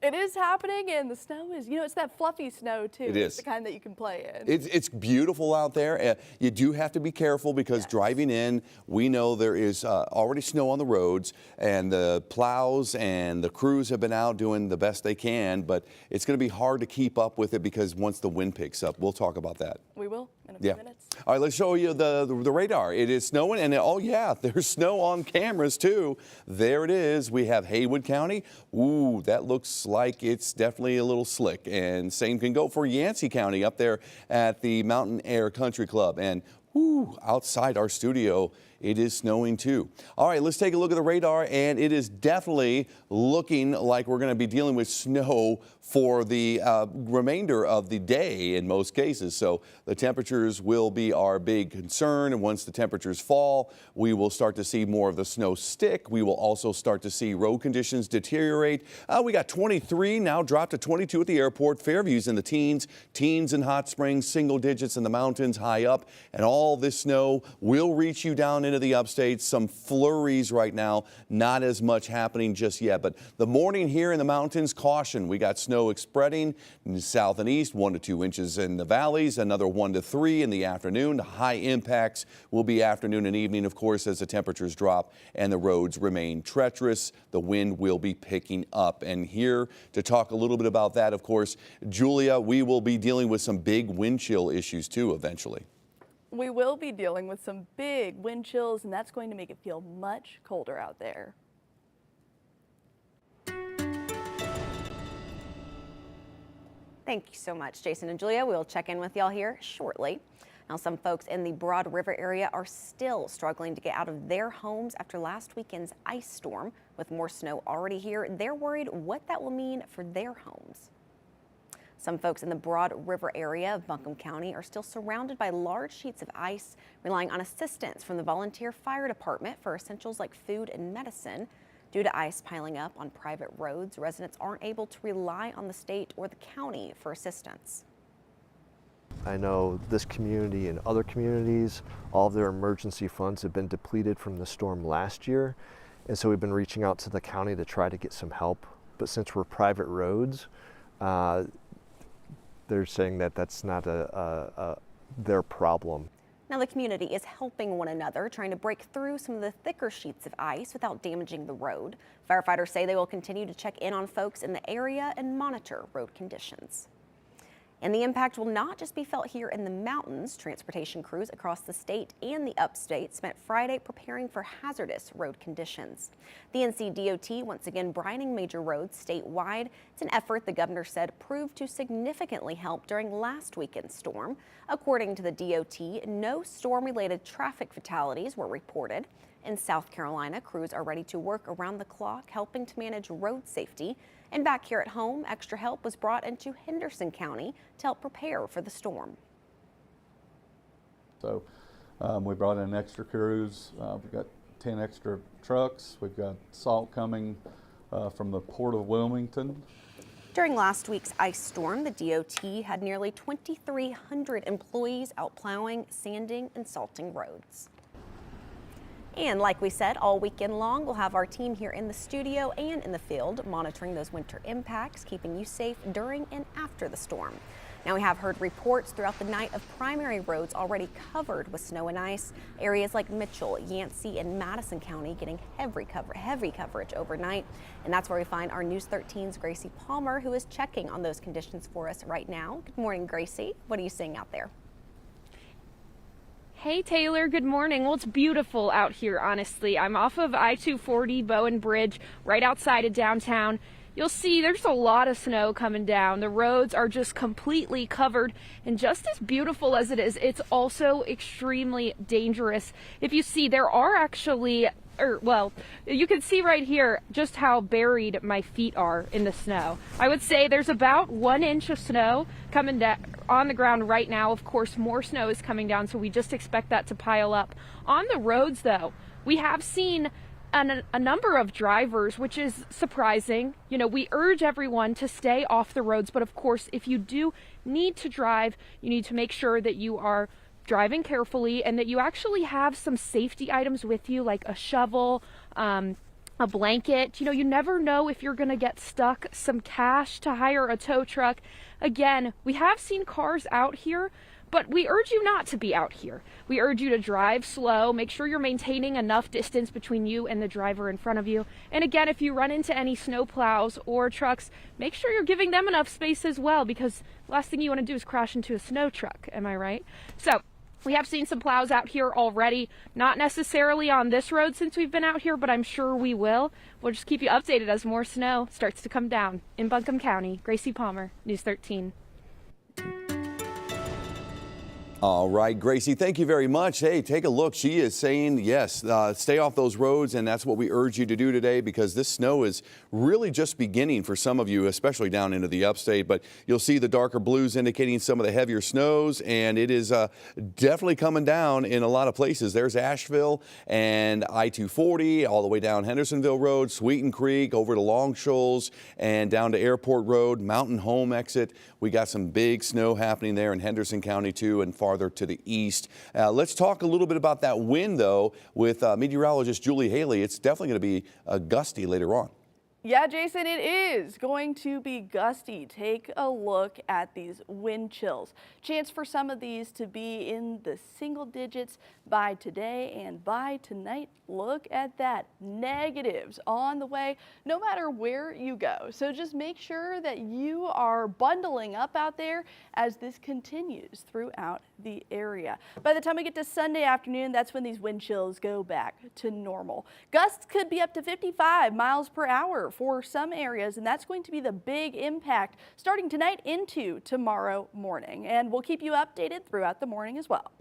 It is happening, and the snow is, it's that fluffy snow, too. It is. It's the kind that you can play in. It's beautiful out there. You do have to be careful because driving in, we know there is already snow on the roads, and the plows and the crews have been out doing the best they can, but it's going to be hard to keep up with it because once the wind picks up, we'll talk about that. We will in a few minutes. All right, let's show you the radar. It is snowing, and oh yeah, there's snow on cameras too. There it is. We have Haywood County. Ooh, that looks like it's definitely a little slick. And same can go for Yancey County up there at the Mountain Air Country Club. And ooh, outside our studio, it is snowing too. All right, let's take a look at the radar, and it is definitely looking like we're going to be dealing with snow for the remainder of the day in most cases. So the temperatures will be our big concern, and once the temperatures fall, we will start to see more of the snow stick. We will also start to see road conditions deteriorate. We got 23 now, dropped to 22 at the airport. Fairview's in the teens in Hot Springs, single digits in the mountains, high up, and all this snow will reach you down into the upstate. Some flurries right now, not as much happening just yet, but the morning here in the mountains, caution. We got snow spreading in the south and east, 1 to 2 inches in the valleys, another 1 to 3 in the afternoon. The high impacts will be afternoon and evening, of course, as the temperatures drop and the roads remain treacherous. The wind will be picking up. And here to talk a little bit about that, of course, Julia, we will be dealing with some big wind chill issues too eventually. We will be dealing with some big wind chills, and that's going to make it feel much colder out there. Thank you so much, Jason and Julia. We'll check in with y'all here shortly. Now, some folks in the Broad River area are still struggling to get out of their homes after last weekend's ice storm. With more snow already here, they're worried what that will mean for their homes. Some folks in the Broad River area of Buncombe County are still surrounded by large sheets of ice, relying on assistance from the volunteer fire department for essentials like food and medicine. Due to ice piling up on private roads, residents aren't able to rely on the state or the county for assistance. I know this community and other communities, all of their emergency funds have been depleted from the storm last year. And so we've been reaching out to the county to try to get some help. But since we're private roads, they're saying that that's not their problem. Now, the community is helping one another, trying to break through some of the thicker sheets of ice without damaging the road. Firefighters say they will continue to check in on folks in the area and monitor road conditions. And the impact will not just be felt here in the mountains. Transportation crews across the state and the upstate spent Friday preparing for hazardous road conditions. The NCDOT once again brining major roads statewide. It's an effort the governor said proved to significantly help during last weekend's storm. According to the DOT, no storm-related traffic fatalities were reported. In South Carolina, crews are ready to work around the clock, helping to manage road safety. And back here at home, extra help was brought into Henderson County to help prepare for the storm. So we brought in extra crews. We've got 10 extra trucks. We've got salt coming from the Port of Wilmington. During last week's ice storm, the DOT had nearly 2,300 employees out plowing, sanding, and salting roads. And like we said, all weekend long, we'll have our team here in the studio and in the field monitoring those winter impacts, keeping you safe during and after the storm. Now, we have heard reports throughout the night of primary roads already covered with snow and ice. Areas like Mitchell, Yancey, and Madison County getting heavy coverage overnight. And that's where we find our News 13's Gracie Palmer, who is checking on those conditions for us right now. Good morning, Gracie. What are you seeing out there? Hey Taylor, good morning. Well, it's beautiful out here, honestly. I'm off of I-240 Bowen Bridge, right outside of downtown. You'll see there's a lot of snow coming down. The roads are just completely covered, and just as beautiful as it is, it's also extremely dangerous. If you see, there are actually, you can see right here just how buried my feet are in the snow. I would say there's about 1 inch of snow coming down on the ground right now. Of course, more snow is coming down, so we just expect that to pile up. On the roads, though, we have seen a number of drivers, which is surprising. You know, we urge everyone to stay off the roads, but of course, if you do need to drive, you need to make sure that you are driving carefully and that you actually have some safety items with you, like a shovel, a blanket. You know, you never know if you're going to get stuck, some cash to hire a tow truck. Again, we have seen cars out here, but we urge you not to be out here. We urge you to drive slow, make sure you're maintaining enough distance between you and the driver in front of you. And again, if you run into any snow plows or trucks, make sure you're giving them enough space as well, because the last thing you want to do is crash into a snow truck. Am I right? So we have seen some plows out here already, not necessarily on this road since we've been out here, but I'm sure we will. We'll just keep you updated as more snow starts to come down. In Buncombe County, Gracie Palmer, News 13. All right, Gracie, thank you very much. Hey, take a look. She is saying, yes, stay off those roads, and that's what we urge you to do today, because this snow is really just beginning for some of you, especially down into the upstate. But you'll see the darker blues indicating some of the heavier snows, and it is definitely coming down in a lot of places. There's Asheville and I-240 all the way down Hendersonville Road, Sweeten Creek, over to Long Shoals, and down to Airport Road, Mountain Home exit. We got some big snow happening there in Henderson County, too, and farther to the east. Let's talk a little bit about that wind, though, with meteorologist Julie Haley. It's definitely going to be gusty later on. Yeah, Jason, it is going to be gusty. Take a look at these wind chills. Chance for some of these to be in the single digits by today and by tonight. Look at that. Negatives on the way, no matter where you go. So just make sure that you are bundling up out there as this continues throughout the area. By the time we get to Sunday afternoon, that's when these wind chills go back to normal. Gusts could be up to 55 miles per hour for some areas, and that's going to be the big impact starting tonight into tomorrow morning. And we'll keep you updated throughout the morning as well.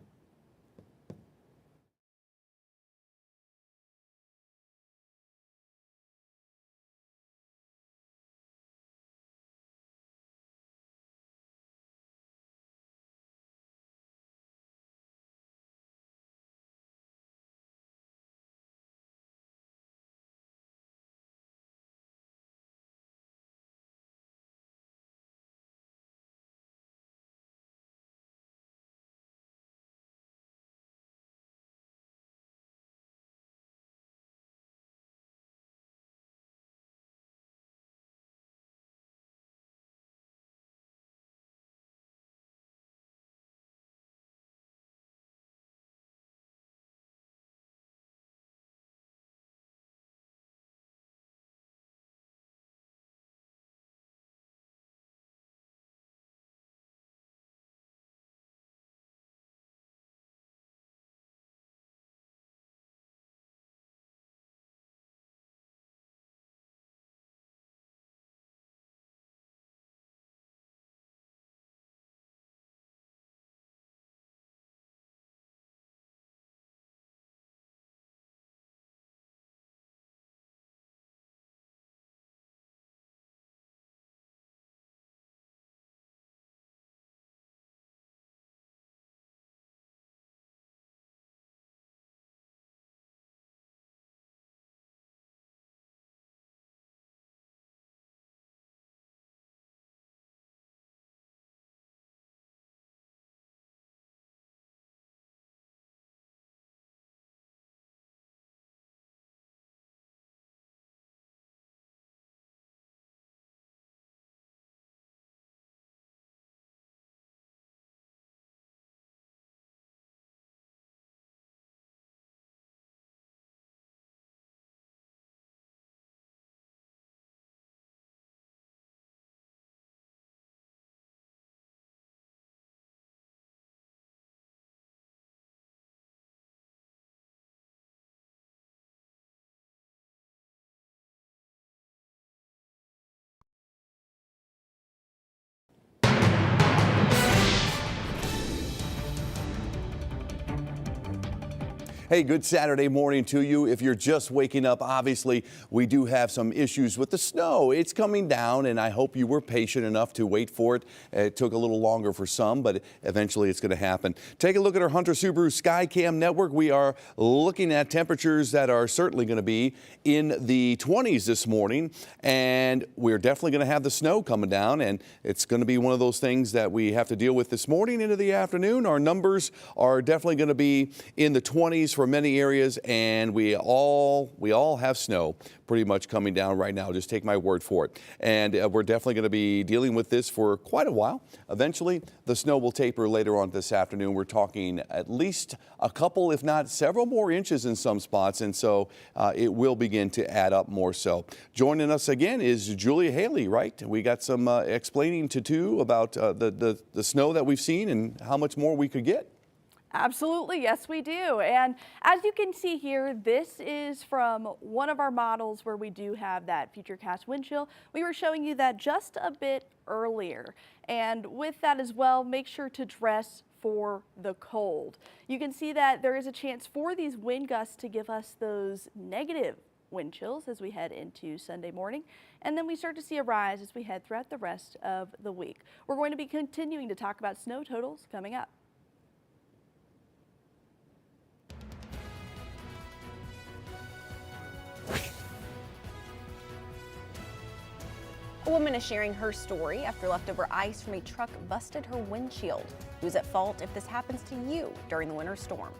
Hey, good Saturday morning to you. If you're just waking up, obviously we do have some issues with the snow. It's coming down, and I hope you were patient enough to wait for it. It took a little longer for some, but eventually it's going to happen. Take a look at our Hunter Subaru Skycam network. We are looking at temperatures that are certainly going to be in the 20s this morning, and we're definitely going to have the snow coming down, and it's going to be one of those things that we have to deal with this morning into the afternoon. Our numbers are definitely going to be in the 20s for for many areas, and we all have snow pretty much coming down right now. Just take my word for it. And we're definitely going to be dealing with this for quite a while. Eventually, the snow will taper later on this afternoon. We're talking at least a couple, if not several more inches in some spots, and so it will begin to add up more so. Joining us again is Julia Haley, right? We got some explaining to do about the snow that we've seen and how much more we could get. Absolutely, yes we do. And as you can see here, this is from one of our models where we do have that futurecast wind chill. We were showing you that just a bit earlier. And with that as well, make sure to dress for the cold. You can see that there is a chance for these wind gusts to give us those negative wind chills as we head into Sunday morning, and then we start to see a rise as we head throughout the rest of the week. We're going to be continuing to talk about snow totals coming up. A woman is sharing her story after leftover ice from a truck busted her windshield. Who's at fault if this happens to you during the winter storm?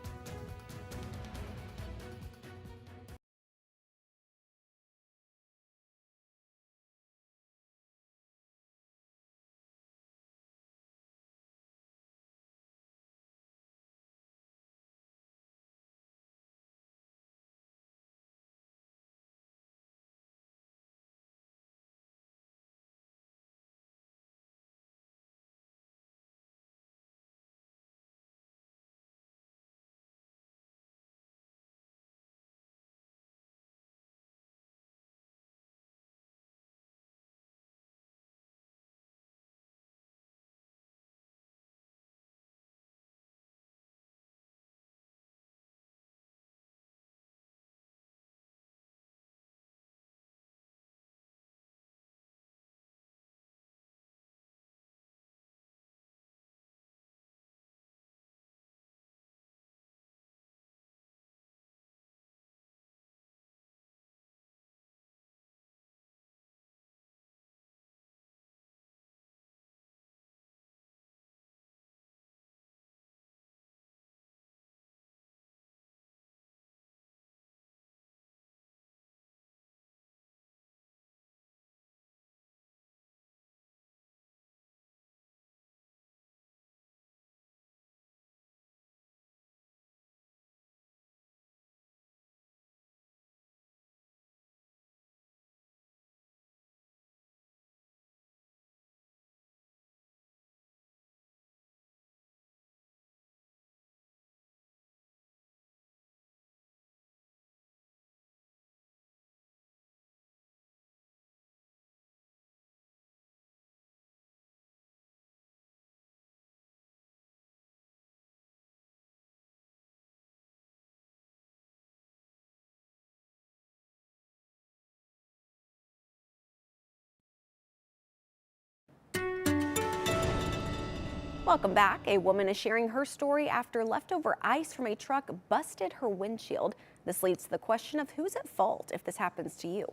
Welcome back. A woman is sharing her story after leftover ice from a truck busted her windshield. This leads to the question of who's at fault if this happens to you.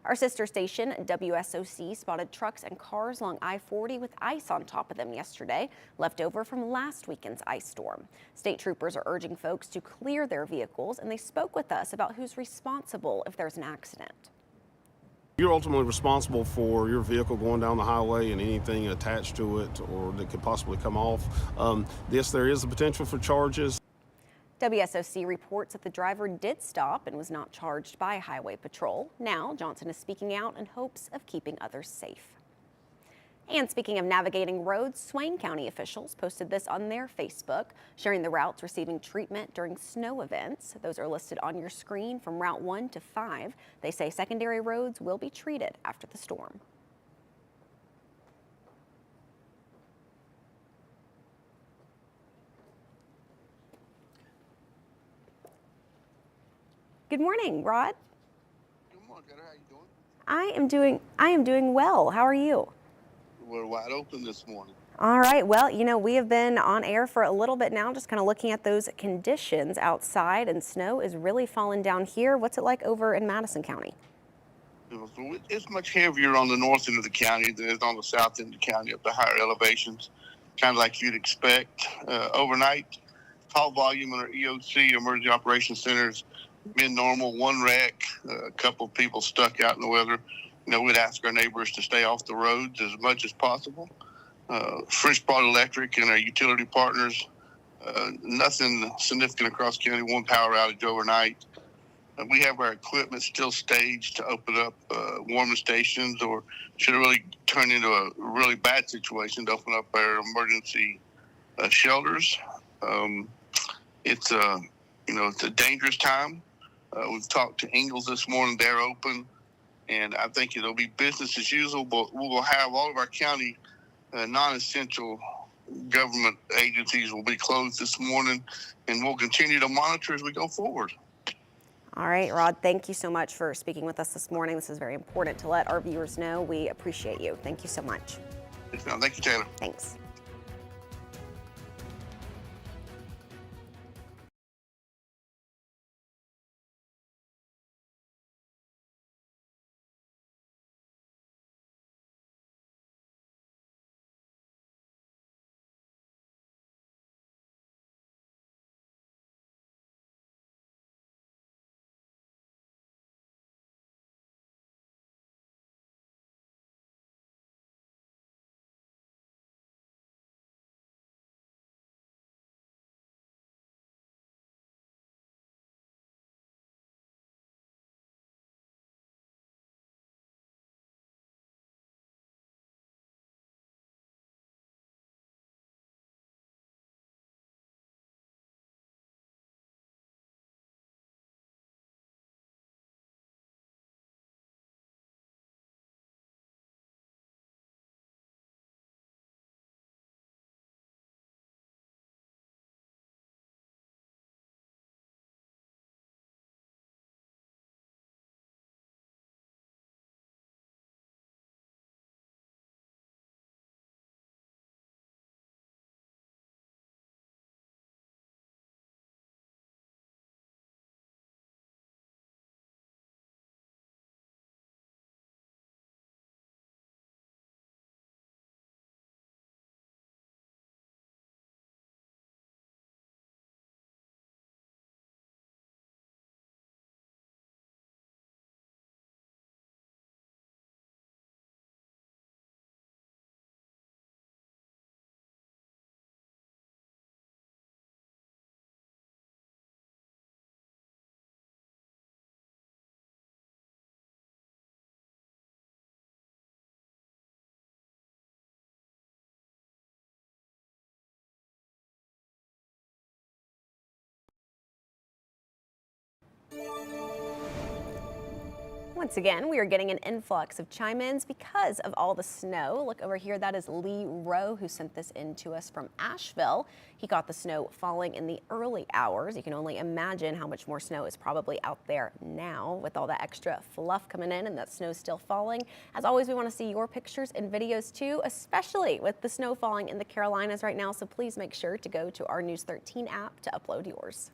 Our sister station, WSOC, spotted trucks and cars along I-40 with ice on top of them yesterday, left over from last weekend's ice storm. State troopers are urging folks to clear their vehicles, and they spoke with us about who's responsible if there's an accident. You're ultimately responsible for your vehicle going down the highway and anything attached to it or that could possibly come off. Yes, there is the potential for charges. WSOC reports that the driver did stop and was not charged by Highway Patrol. Now, Johnson is speaking out in hopes of keeping others safe. And speaking of navigating roads, Swain County officials posted this on their Facebook, sharing the routes receiving treatment during snow events. Those are listed on your screen from Route 1 to 5. They say secondary roads will be treated after the storm. Good morning, Rod. Good morning, How you doing? I am doing well. How are you? We're wide open this morning. All right. Well, you know, we have been on air for a little bit now, just kind of looking at those conditions outside, and snow is really falling down here. What's it like over in Madison County? It's much heavier on the north end of the county than it is on the south end of the county, up the higher elevations, kind of like you'd expect. Overnight, call volume in our EOC, Emergency Operations Centers, been normal. One wreck, a couple of people stuck out in the weather. We'd ask our neighbors to stay off the roads as much as possible. Frenchport Electric and our utility partners, nothing significant across county, one power outage overnight. We have our equipment still staged to open up warming stations, or should it really turn into a really bad situation, to open up our emergency shelters. It's a dangerous time. We've talked to Ingalls this morning; they're open, and I think it'll be business as usual. But we will have all of our county non-essential government agencies will be closed this morning, and we'll continue to monitor as we go forward. All right, Rod, thank you so much for speaking with us this morning. This is very important to let our viewers know. We appreciate you. Thank you so much. Thank you, Taylor. Thanks. Once again, we are getting an influx of chime-ins because of all the snow. Look over here, that is Lee Rowe who sent this in to us from Asheville. He got the snow falling in the early hours. You can only imagine how much more snow is probably out there now with all that extra fluff coming in and that snow still falling. As always, we want to see your pictures and videos too, especially with the snow falling in the Carolinas right now. So please make sure to go to our News 13 app to upload yours.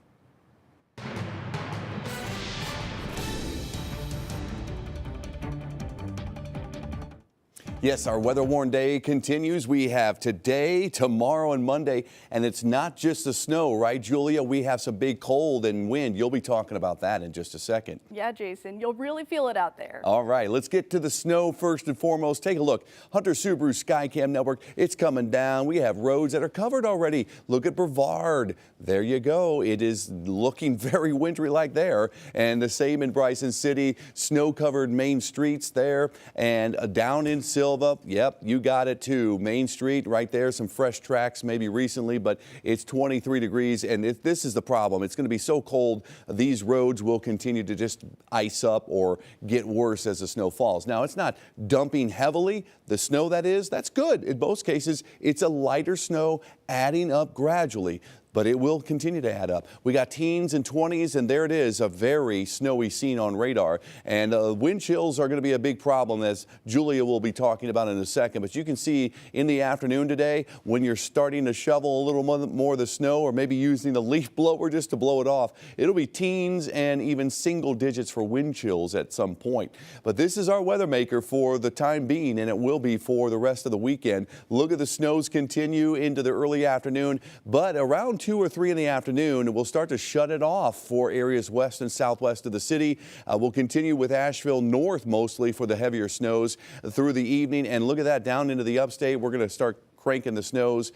Yes, our weather-worn day continues. We have today, tomorrow, and Monday, and it's not just the snow, right, Julia? We have some big cold and wind. You'll be talking about that in just a second. Yeah, Jason, you'll really feel it out there. All right, let's get to the snow first and foremost. Take a look. Hunter Subaru Skycam Network, it's coming down. We have roads that are covered already. Look at Brevard. There you go. It is looking very wintry-like there. And the same in Bryson City, snow-covered main streets there, and down in Silva. Yep, you got it too. Main Street right there, some fresh tracks maybe recently, but it's 23 degrees, and this is the problem. It's going to be so cold, these roads will continue to just ice up or get worse as the snow falls. Now, it's not dumping heavily. The snow that's good. In most cases, it's a lighter snow adding up gradually, but it will continue to add up. We got teens and 20s, and there it is, a very snowy scene on radar. And wind chills are going to be a big problem, as Julia will be talking about in a second. But you can see in the afternoon today, when you're starting to shovel a little more of the snow, or maybe using the leaf blower just to blow it off, it'll be teens and even single digits for wind chills at some point. But this is our weather maker for the time being, and it will be for the rest of the weekend. Look at the snows continue into the early afternoon, but around 2, or 3 in the afternoon, we'll start to shut it off for areas west and southwest of the city. We'll continue with Asheville north mostly for the heavier snows through the evening. And look at that, down into the upstate. We're going to start cranking the snows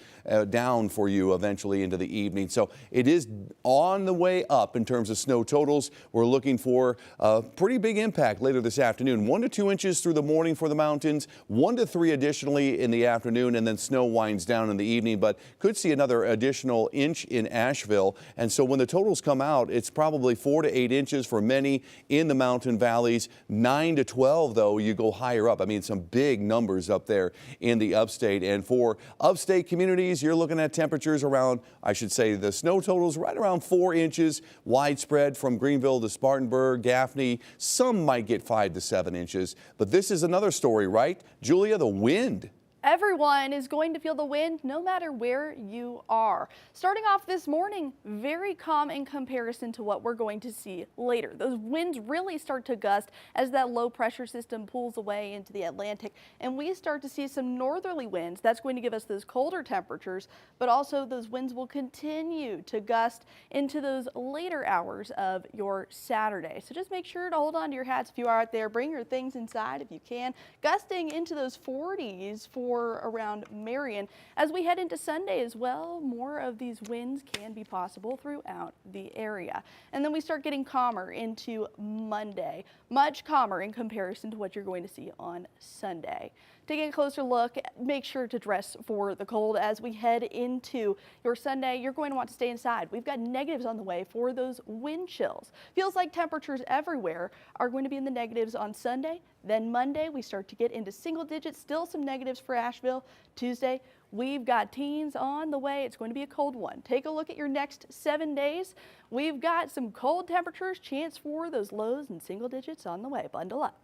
down for you eventually into the evening. So it is on the way up in terms of snow totals. We're looking for a pretty big impact later this afternoon. 1 to 2 inches through the morning for the mountains, 1 to 3 additionally in the afternoon, and then snow winds down in the evening, but could see another additional inch in Asheville. And so when the totals come out, it's probably 4 to 8 inches for many in the mountain valleys. 9 to 12, though, you go higher up. I mean, some big numbers up there in the upstate. And for upstate communities, you're looking at temperatures around, I should say, the snow totals right around 4 inches widespread from Greenville to Spartanburg, Gaffney. Some might get 5 to 7 inches. But this is another story, right? Julia, the wind. Everyone is going to feel the wind no matter where you are. Starting off this morning, very calm in comparison to what we're going to see later. Those winds really start to gust as that low pressure system pulls away into the Atlantic, and we start to see some northerly winds. That's going to give us those colder temperatures, but also those winds will continue to gust into those later hours of your Saturday. So just make sure to hold on to your hats if you are out there. Bring your things inside if you can. Gusting into those 40s for around Marion. As we head into Sunday as well, more of these winds can be possible throughout the area. And then we start getting calmer into Monday, much calmer in comparison to what you're going to see on Sunday. Taking a closer look, make sure to dress for the cold as we head into your Sunday. You're going to want to stay inside. We've got negatives on the way for those wind chills. Feels like temperatures everywhere are going to be in the negatives on Sunday. Then Monday, we start to get into single digits, still some negatives for Asheville. Tuesday, we've got teens on the way. It's going to be a cold one. Take a look at your next 7 days. We've got some cold temperatures, chance for those lows and single digits on the way. Bundle up.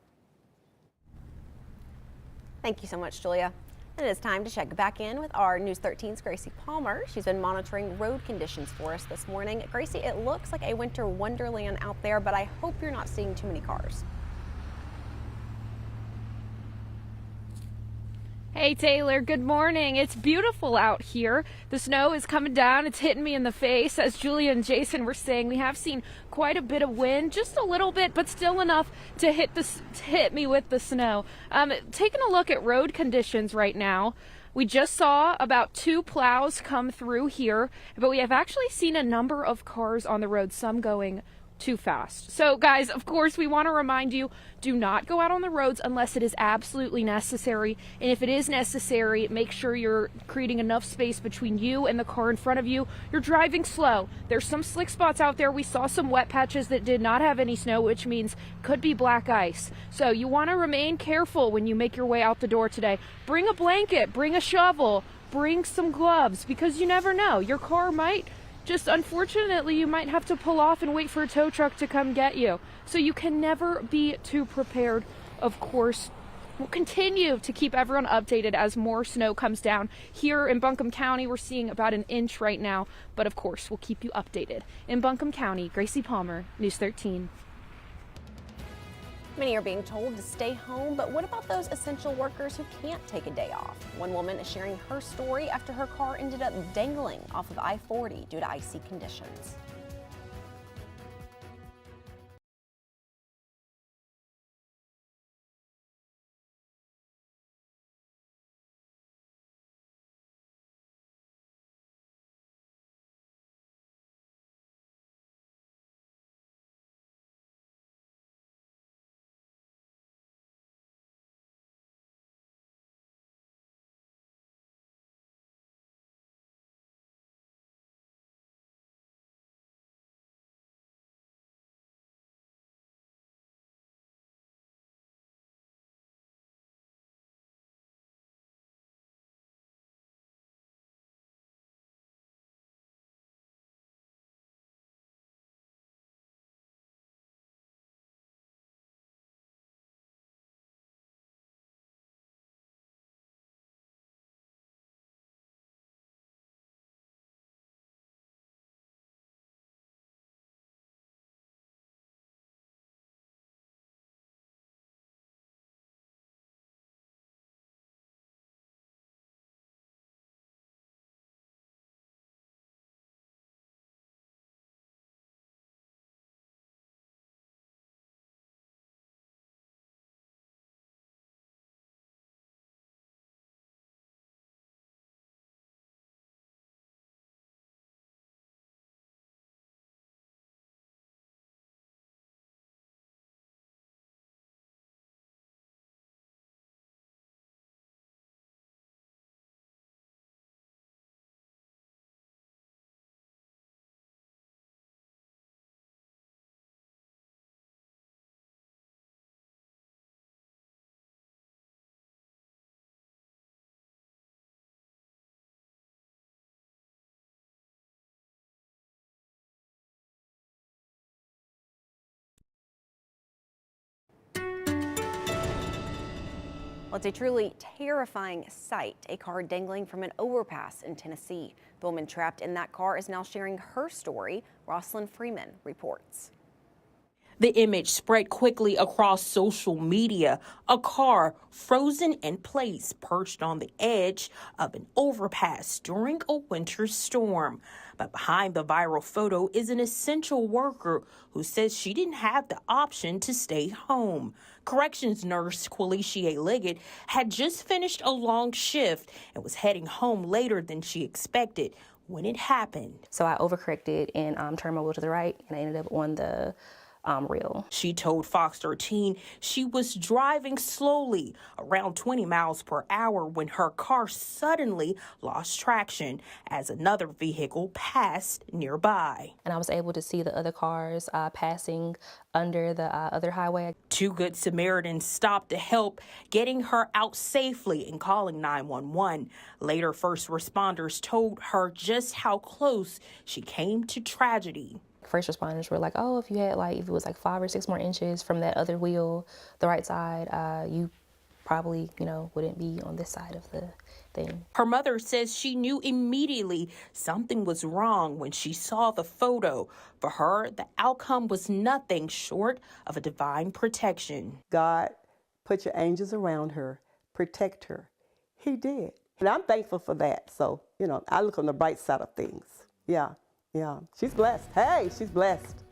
Thank you so much, Julia. And it is time to check back in with our News 13's Gracie Palmer. She's been monitoring road conditions for us this morning. Gracie, it looks like a winter wonderland out there, but I hope you're not seeing too many cars. Hey Taylor, good morning. It's beautiful out here. The snow is coming down. It's hitting me in the face. As Julia and Jason were saying, we have seen quite a bit of wind, just a little bit, but still enough to hit me with the snow. Taking a look at road conditions right now. We just saw about 2 plows come through here, but we have actually seen a number of cars on the road, some going too fast. So guys, of course, we want to remind you, do not go out on the roads unless it is absolutely necessary. And if it is necessary, make sure you're creating enough space between you and the car in front of you. You're driving slow. There's some slick spots out there. We saw some wet patches that did not have any snow, which means could be black ice. So you want to remain careful when you make your way out the door today. Bring a blanket, bring a shovel, bring some gloves, because you never know. Your car might unfortunately, you might have to pull off and wait for a tow truck to come get you. So you can never be too prepared. Of course, we'll continue to keep everyone updated as more snow comes down. Here in Buncombe County, we're seeing about 1 inch right now. But of course, we'll keep you updated. In Buncombe County, Gracie Palmer, News 13. Many are being told to stay home, but what about those essential workers who can't take a day off? One woman is sharing her story after her car ended up dangling off of I-40 due to icy conditions. Well, it's a truly terrifying sight, a car dangling from an overpass in Tennessee. The woman trapped in that car is now sharing her story. Rosalind Freeman reports. The image spread quickly across social media, a car frozen in place, perched on the edge of an overpass during a winter storm. But behind the viral photo is an essential worker who says she didn't have the option to stay home. Corrections nurse Quilicia Liggett had just finished a long shift and was heading home later than she expected when it happened. So I overcorrected and turned my wheel to the right, and I ended up on the rail. She told Fox 13 she was driving slowly, around 20 miles per hour, when her car suddenly lost traction as another vehicle passed nearby. And I was able to see the other cars passing under the other highway. Two Good Samaritans stopped to help, getting her out safely and calling 911. Later, first responders told her just how close she came to tragedy. First responders were like, oh, if it was like 5 or 6 more inches from that other wheel, the right side, you probably, wouldn't be on this side of the thing. Her mother says she knew immediately something was wrong when she saw the photo. For her, the outcome was nothing short of a divine protection. God put your angels around her, protect her. He did. And I'm thankful for that. So, I look on the bright side of things. Yeah. She's blessed. Hey, she's blessed.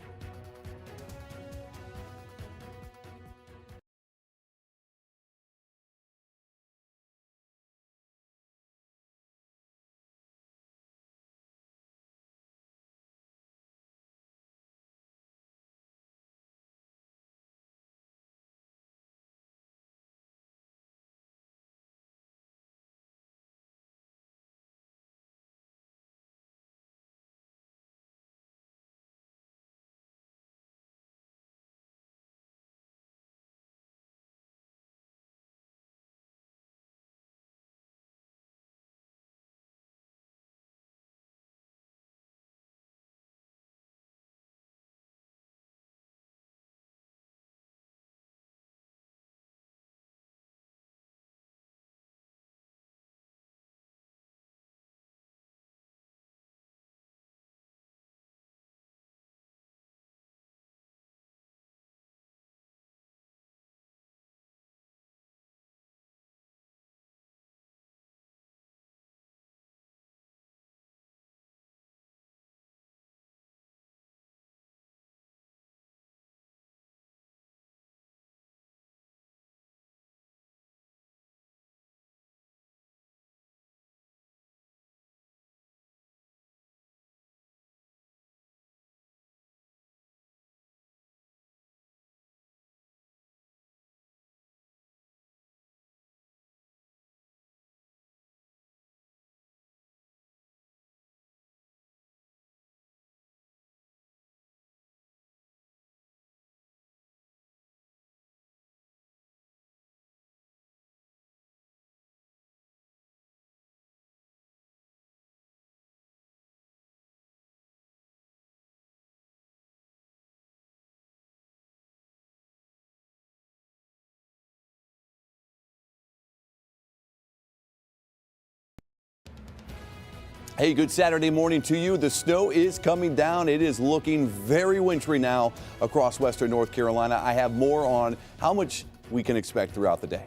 Hey, good Saturday morning to you. The snow is coming down. It is looking very wintry now across western North Carolina. I have more on how much we can expect throughout the day.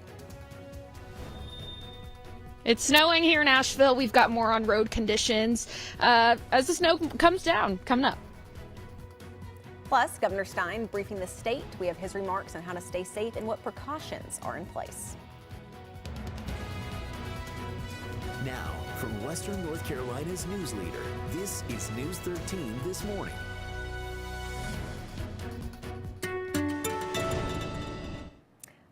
It's snowing here in Asheville. We've got more on road conditions as the snow comes down coming up. Plus, Governor Stein briefing the state. We have his remarks on how to stay safe and what precautions are in place. Now, from Western North Carolina's news leader, this is News 13 This Morning.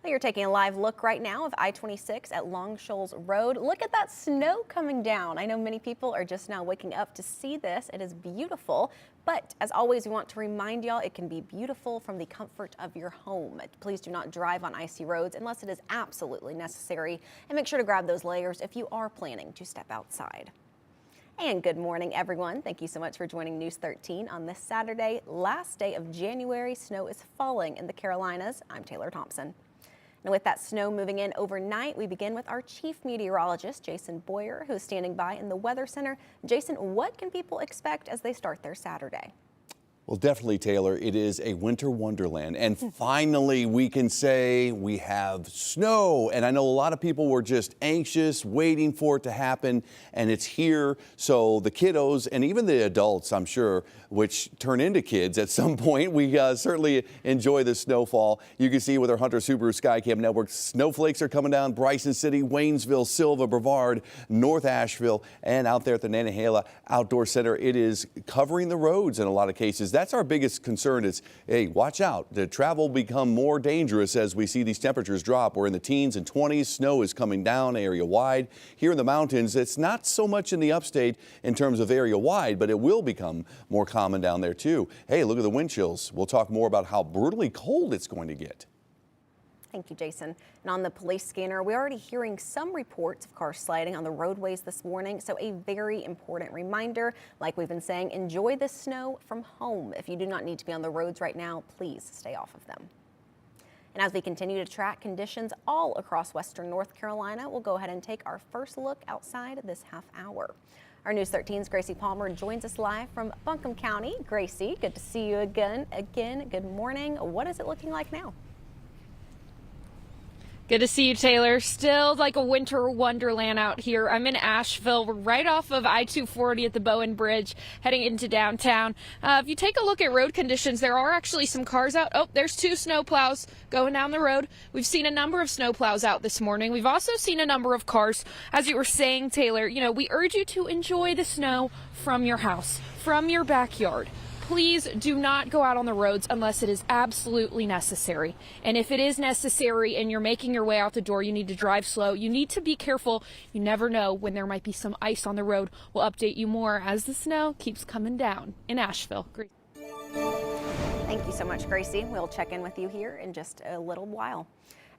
You're taking a live look right now of I-26 at Long Shoals Road. Look at that snow coming down. I know many people are just now waking up to see this. It is beautiful, but as always, we want to remind y'all it can be beautiful from the comfort of your home. Please do not drive on icy roads unless it is absolutely necessary, and make sure to grab those layers if you are planning to step outside. And good morning, everyone. Thank you so much for joining News 13 on this Saturday, last day of January. Snow is falling in the Carolinas. I'm Taylor Thompson. And with that snow moving in overnight, we begin with our chief meteorologist, Jason Boyer, who's standing by in the Weather Center. Jason, what can people expect as they start their Saturday? Well, definitely, Taylor, it is a winter wonderland. And finally, we can say we have snow. And I know a lot of people were just anxious, waiting for it to happen. And it's here. So the kiddos and even the adults, I'm sure, which turn into kids at some point, we certainly enjoy the snowfall. You can see with our Hunter Subaru Skycam network, snowflakes are coming down Bryson City, Waynesville, Silva, Brevard, North Asheville, and out there at the Nantahala Outdoor Center. It is covering the roads in a lot of cases. That's our biggest concern is, hey, watch out. The travel will become more dangerous as we see these temperatures drop. We're in the teens and 20s. Snow is coming down area wide. Here in the mountains, it's not so much in the upstate in terms of area wide, but it will become more common down there too. Hey, look at the wind chills. We'll talk more about how brutally cold it's going to get. Thank you, Jason. And on the police scanner, we're already hearing some reports of cars sliding on the roadways this morning. So a very important reminder, like we've been saying, enjoy the snow from home. If you do not need to be on the roads right now, please stay off of them. And as we continue to track conditions all across western North Carolina, we'll go ahead and take our first look outside this half hour. Our News 13's Gracie Palmer joins us live from Buncombe County. Gracie, good to see you again. Good morning. What is it looking like now? Good to see you, Taylor. Still like a winter wonderland out here. I'm in Asheville. We're right off of I-240 at the Bowen Bridge, heading into downtown. If you take a look at road conditions, there are actually some cars out. Oh, there's two snowplows going down the road. We've seen a number of snowplows out this morning. We've also seen a number of cars. As you were saying, Taylor, we urge you to enjoy the snow from your house, from your backyard. Please do not go out on the roads unless it is absolutely necessary. And if it is necessary and you're making your way out the door, you need to drive slow. You need to be careful. You never know when there might be some ice on the road. We'll update you more as the snow keeps coming down in Asheville. Thank you so much, Gracie. We'll check in with you here in just a little while.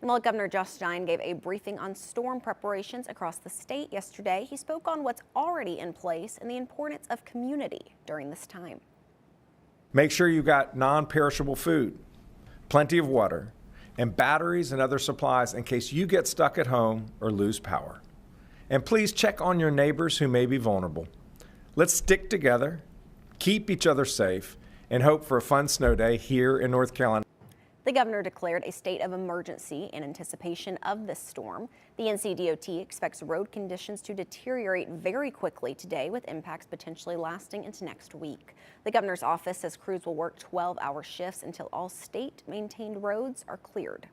And while Governor Josh Stein gave a briefing on storm preparations across the state yesterday, he spoke on what's already in place and the importance of community during this time. Make sure you've got non-perishable food, plenty of water, and batteries and other supplies in case you get stuck at home or lose power. And please check on your neighbors who may be vulnerable. Let's stick together, keep each other safe, and hope for a fun snow day here in North Carolina. The governor declared a state of emergency in anticipation of this storm. The NCDOT expects road conditions to deteriorate very quickly today, with impacts potentially lasting into next week. The governor's office says crews will work 12-hour shifts until all state-maintained roads are cleared.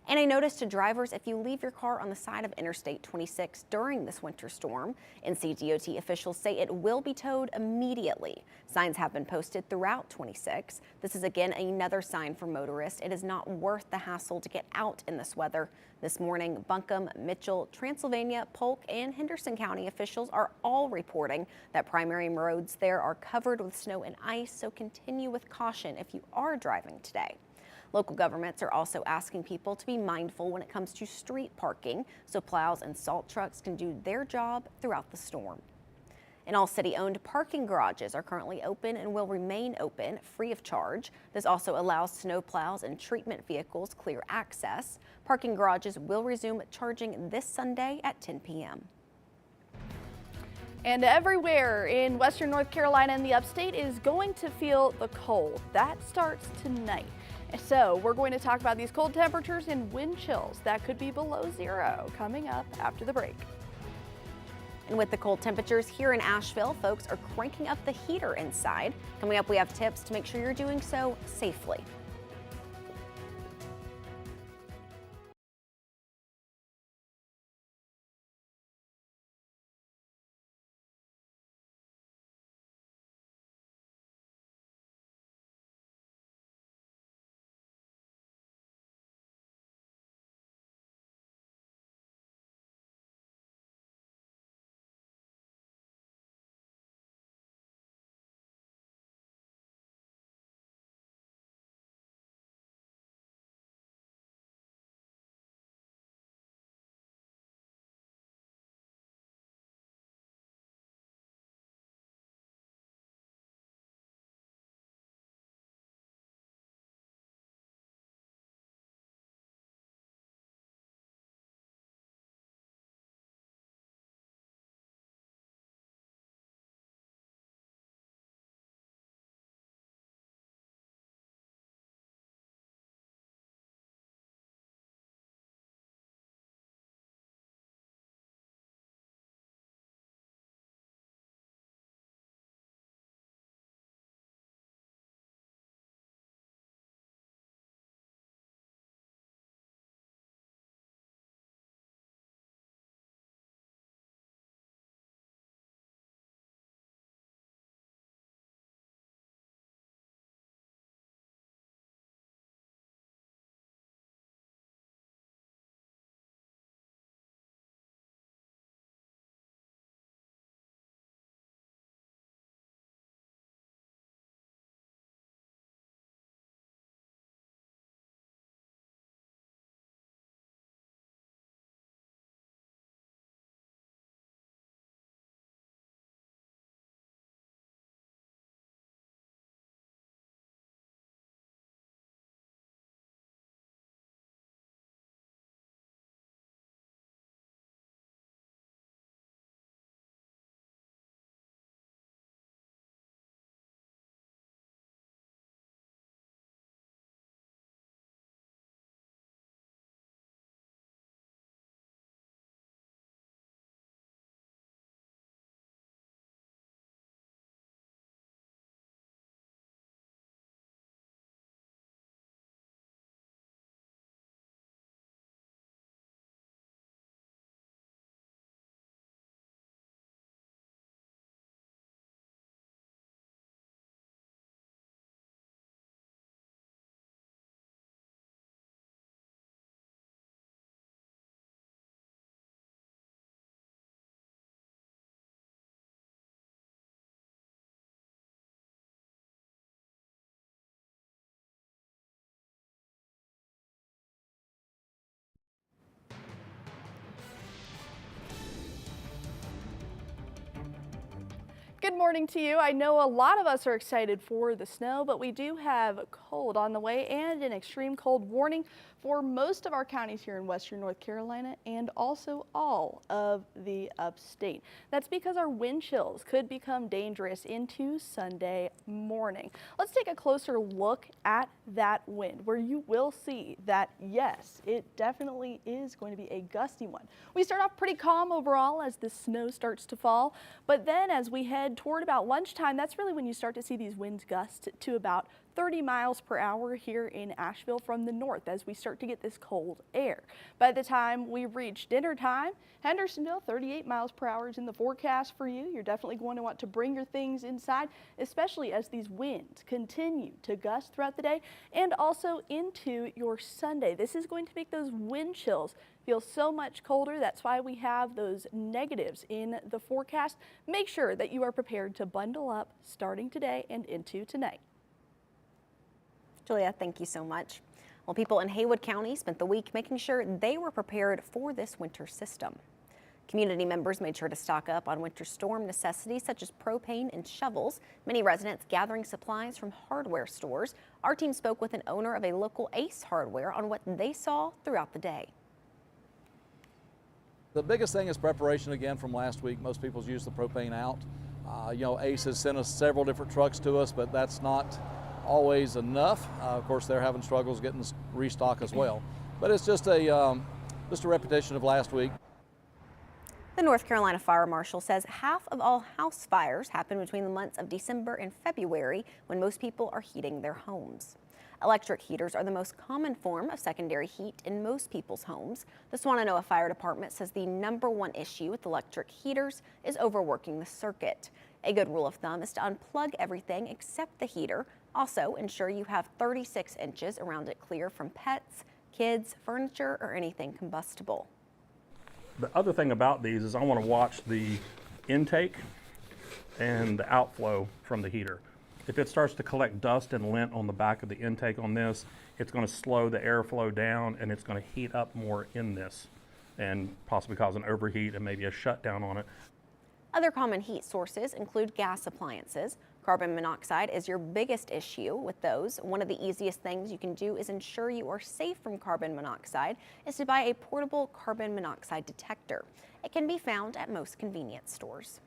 And a notice to drivers: if you leave your car on the side of Interstate 26 during this winter storm, NCDOT officials say it will be towed immediately. Signs have been posted throughout 26. This is again another sign for motorists. It is not worth the hassle to get out in this weather. This morning, Buncombe, Mitchell, Transylvania, Polk, and Henderson County officials are all reporting that primary roads there are covered with snow and ice, so continue with caution if you are driving today. Local governments are also asking people to be mindful when it comes to street parking, so plows and salt trucks can do their job throughout the storm. And all city-owned parking garages are currently open and will remain open free of charge. This also allows snow plows and treatment vehicles clear access. Parking garages will resume charging this Sunday at 10 p.m. And everywhere in western North Carolina and the upstate is going to feel the cold. That starts tonight. So we're going to talk about these cold temperatures and wind chills that could be below zero coming up after the break. And with the cold temperatures here in Asheville, folks are cranking up the heater inside. Coming up, we have tips to make sure you're doing so safely. Good morning to you. I know a lot of us are excited for the snow, but we do have cold on the way and an extreme cold warning for most of our counties here in western North Carolina and also all of the upstate. That's because our wind chills could become dangerous into Sunday morning. Let's take a closer look at that wind, where you will see that, yes, it definitely is going to be a gusty one. We start off pretty calm overall as the snow starts to fall, but then as we head toward about lunchtime, that's really when you start to see these winds gust to about 30 miles per hour here in Asheville from the north as we start to get this cold air. By the time we reach dinner time, Hendersonville, 38 miles per hour is in the forecast for you. You're definitely going to want to bring your things inside, especially as these winds continue to gust throughout the day and also into your Sunday. This is going to make those wind chills feel so much colder. That's why we have those negatives in the forecast. Make sure that you are prepared to bundle up starting today and into tonight. Julia, thank you so much. Well, people in Haywood County spent the week making sure they were prepared for this winter system. Community members made sure to stock up on winter storm necessities such as propane and shovels. Many residents gathering supplies from hardware stores. Our team spoke with an owner of a local Ace Hardware on what they saw throughout the day. The biggest thing is preparation again from last week. Most people's used the propane out. Ace has sent us several different trucks to us, but that's not always enough. Of course, they're having struggles getting restock as well. But it's just a repetition of last week. The North Carolina Fire Marshal says half of all house fires happen between the months of December and February when most people are heating their homes. Electric heaters are the most common form of secondary heat in most people's homes. The Swannanoa Fire Department says the #1 issue with electric heaters is overworking the circuit. A good rule of thumb is to unplug everything except the heater. Also, ensure you have 36 inches around it clear from pets, kids, furniture, or anything combustible. The other thing about these is I want to watch the intake and the outflow from the heater. If it starts to collect dust and lint on the back of the intake on this, it's going to slow the airflow down and it's going to heat up more in this and possibly cause an overheat and maybe a shutdown on it. Other common heat sources include gas appliances. Carbon monoxide is your biggest issue with those. One of the easiest things you can do is ensure you are safe from carbon monoxide is to buy a portable carbon monoxide detector. It can be found at most convenience stores.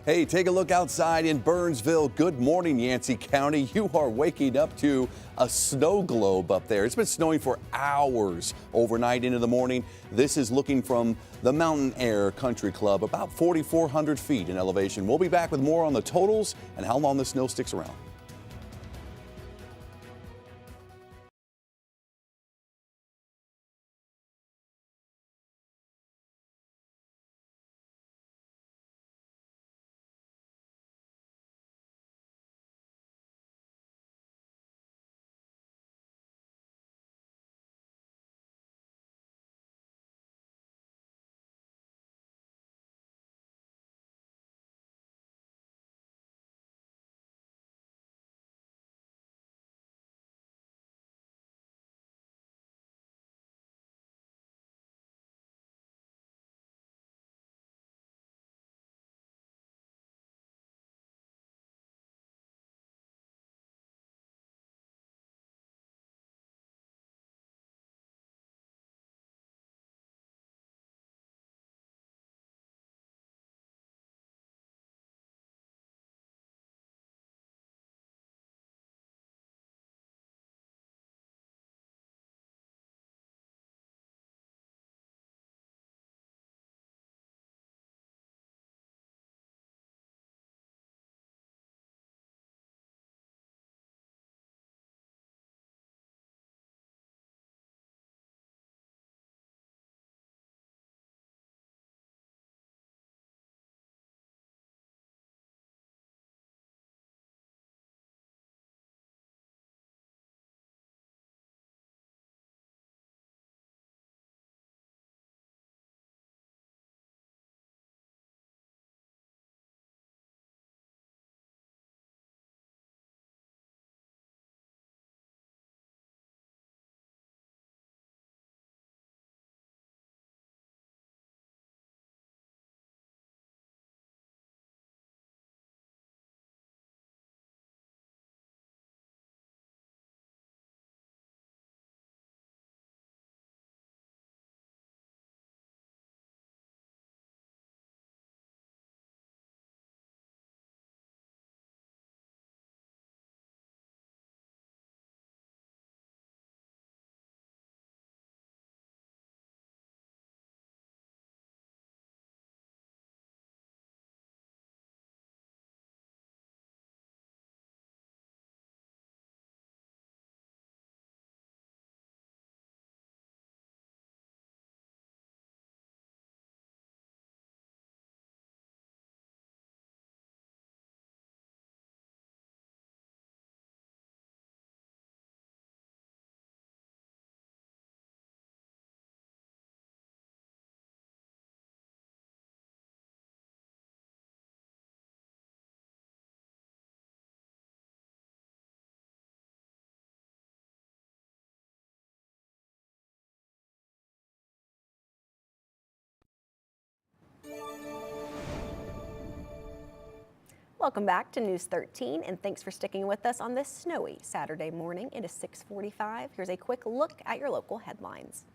Hey, take a look outside in Burnsville. Good morning, Yancey County. You are waking up to a snow globe up there. It's been snowing for hours overnight into the morning. This is looking from the Mountain Air Country Club, about 4,400 feet in elevation. We'll be back with more on the totals and how long the snow sticks around. Welcome back to News 13, and thanks for sticking with us on this snowy Saturday morning. It is 6:45. Here's a quick look at your local headlines.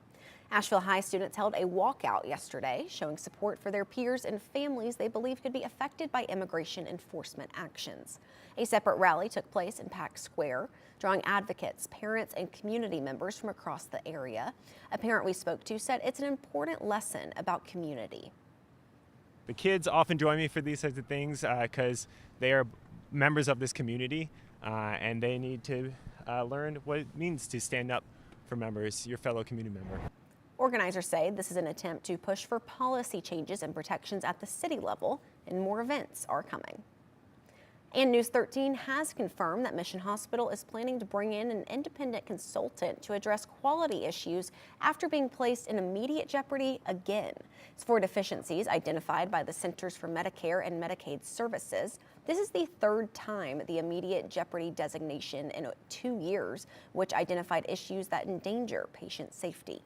Asheville High students held a walkout yesterday, showing support for their peers and families they believe could be affected by immigration enforcement actions. A separate rally took place in Pack Square, drawing advocates, parents, and community members from across the area. A parent we spoke to said it's an important lesson about community. The kids often join me for these types of things because they are members of this community and they need to learn what it means to stand up for members, your fellow community member. Organizers say this is an attempt to push for policy changes and protections at the city level, and more events are coming. And News 13 has confirmed that Mission Hospital is planning to bring in an independent consultant to address quality issues after being placed in immediate jeopardy again. It's for deficiencies identified by the Centers for Medicare and Medicaid Services. This is the third time the immediate jeopardy designation in 2 years, which identified issues that endanger patient safety.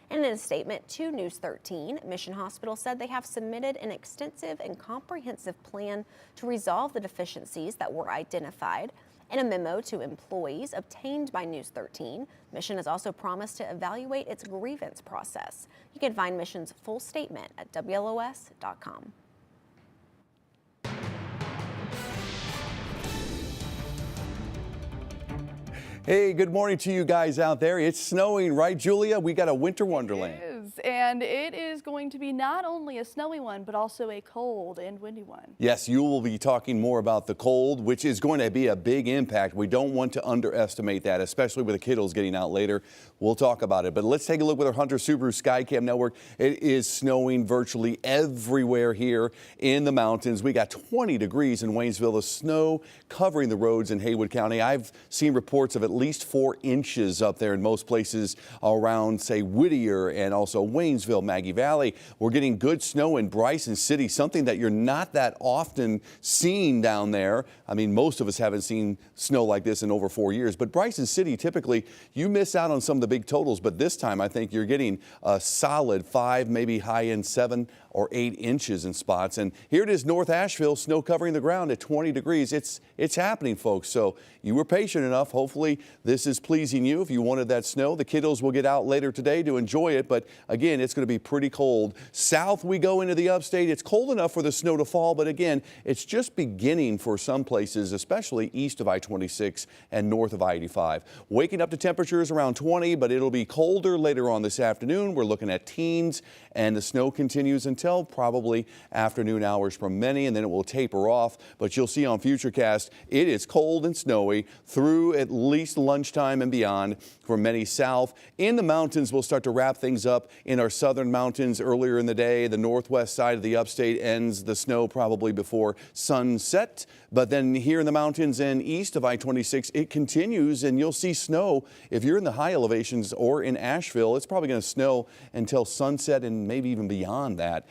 And in a statement to News 13, Mission Hospital said they have submitted an extensive and comprehensive plan to resolve the deficiencies that were identified. In a memo to employees obtained by News 13, Mission has also promised to evaluate its grievance process. You can find Mission's full statement at WLOS.com. Hey, good morning to you guys out there. It's snowing, right, Julia? We got a winter wonderland. It is, and it is going to be not only a snowy one, but also a cold and windy one. Yes, you will be talking more about the cold, which is going to be a big impact. We don't want to underestimate that, especially with the kiddos getting out later. We'll talk about it, but let's take a look with our Hunter Subaru Skycam network. It is snowing virtually everywhere here in the mountains. We got 20 degrees in Waynesville. The snow covering the roads in Haywood County. I've seen reports of at least 4 inches up there in most places around, say, Whittier and also Waynesville, Maggie Valley. We're getting good snow in Bryson City, something that you're not that often seeing down there. I mean, most of us haven't seen snow like this in over 4 years, but Bryson City, typically you miss out on some of the big totals, but this time I think you're getting a solid 5, maybe high end 7 or 8 inches in spots. And here it is, North Asheville, snow covering the ground at 20 degrees. It's happening, folks. So you were patient enough. Hopefully this is pleasing you. If you wanted that snow, the kiddos will get out later today to enjoy it. But again, it's going to be pretty cold. South we go into the upstate. It's cold enough for the snow to fall, but again, it's just beginning for some places, especially east of I-26 and north of I-85. Waking up to temperatures around 20, but it'll be colder later on this afternoon. We're looking at teens, and the snow continues until probably afternoon hours for many, and then it will taper off. But you'll see on Futurecast, it is cold and snowy through at least lunchtime and beyond for many south. In the mountains, we'll start to wrap things up in our southern mountains earlier in the day. The northwest side of the upstate ends the snow probably before sunset. But then here in the mountains and east of I-26, it continues, and you'll see snow. If you're in the high elevations or in Asheville, it's probably going to snow until sunset and maybe even beyond that.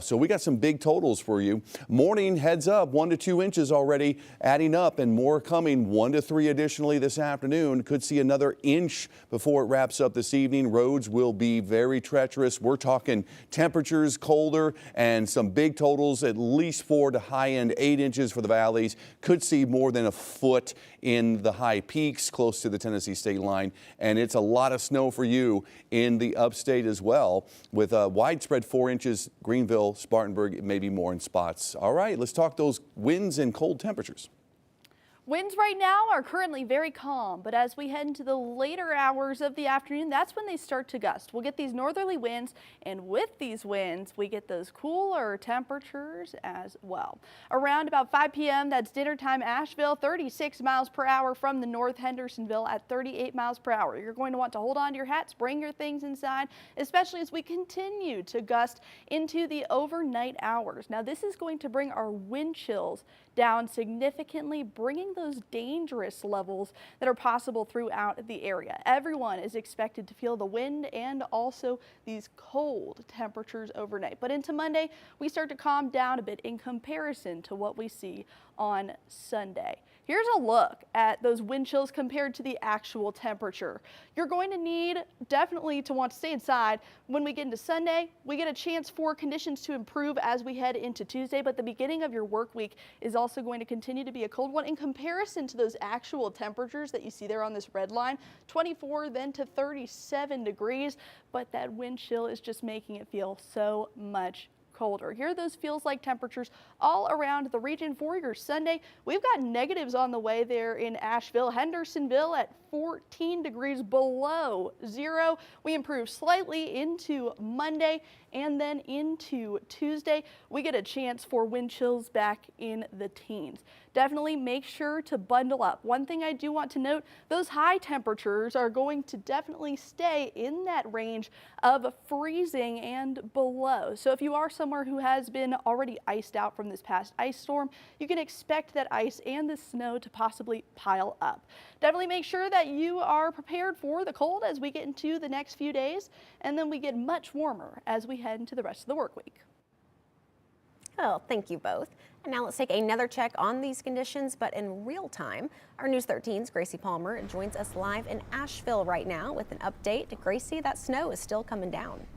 So we got some big totals for you. Morning heads up, 1 to 2 inches already adding up, and more coming, 1 to 3 additionally this afternoon. Could see another inch before it wraps up this evening. Roads will be very treacherous. We're talking temperatures colder and some big totals, at least 4 to high end 8 inches for the valleys. Could see more than a foot in the high peaks close to the Tennessee state line, and it's a lot of snow for you in the upstate as well, with a widespread 4 inches, Greenville, Spartanburg, maybe more in spots. All right, let's talk those winds and cold temperatures. Winds right now are currently very calm, but as we head into the later hours of the afternoon, that's when they start to gust. We'll get these northerly winds, and with these winds, we get those cooler temperatures as well. Around about 5 p.m., that's dinner time, Asheville, 36 miles per hour from the north, Hendersonville at 38 miles per hour. You're going to want to hold on to your hats, bring your things inside, especially as we continue to gust into the overnight hours. Now, this is going to bring our wind chills down significantly, bringing those dangerous levels that are possible throughout the area. Everyone is expected to feel the wind and also these cold temperatures overnight. But into Monday, we start to calm down a bit in comparison to what we see on Sunday. Here's a look at those wind chills compared to the actual temperature. You're going to need definitely to want to stay inside. When we get into Sunday, we get a chance for conditions to improve as we head into Tuesday, but the beginning of your work week is also going to continue to be a cold one in comparison to those actual temperatures that you see there on this red line, 24 then to 37 degrees, but that wind chill is just making it feel so much colder. Here are those feels like temperatures all around the region for your Sunday. We've got negatives on the way there in Asheville, Hendersonville at 14 degrees below zero. We improve slightly into Monday and then into Tuesday. We get a chance for wind chills back in the teens. Definitely make sure to bundle up. One thing I do want to note, those high temperatures are going to definitely stay in that range of freezing and below. So if you are somewhere who has been already iced out from this past ice storm, you can expect that ice and the snow to possibly pile up. Definitely make sure that you are prepared for the cold as we get into the next few days, and then we get much warmer as we head into the rest of the work week. Oh, thank you both. And now let's take another check on these conditions, but in real time. Our News 13's Gracie Palmer joins us live in Asheville right now with an update. Gracie, that snow is still coming down.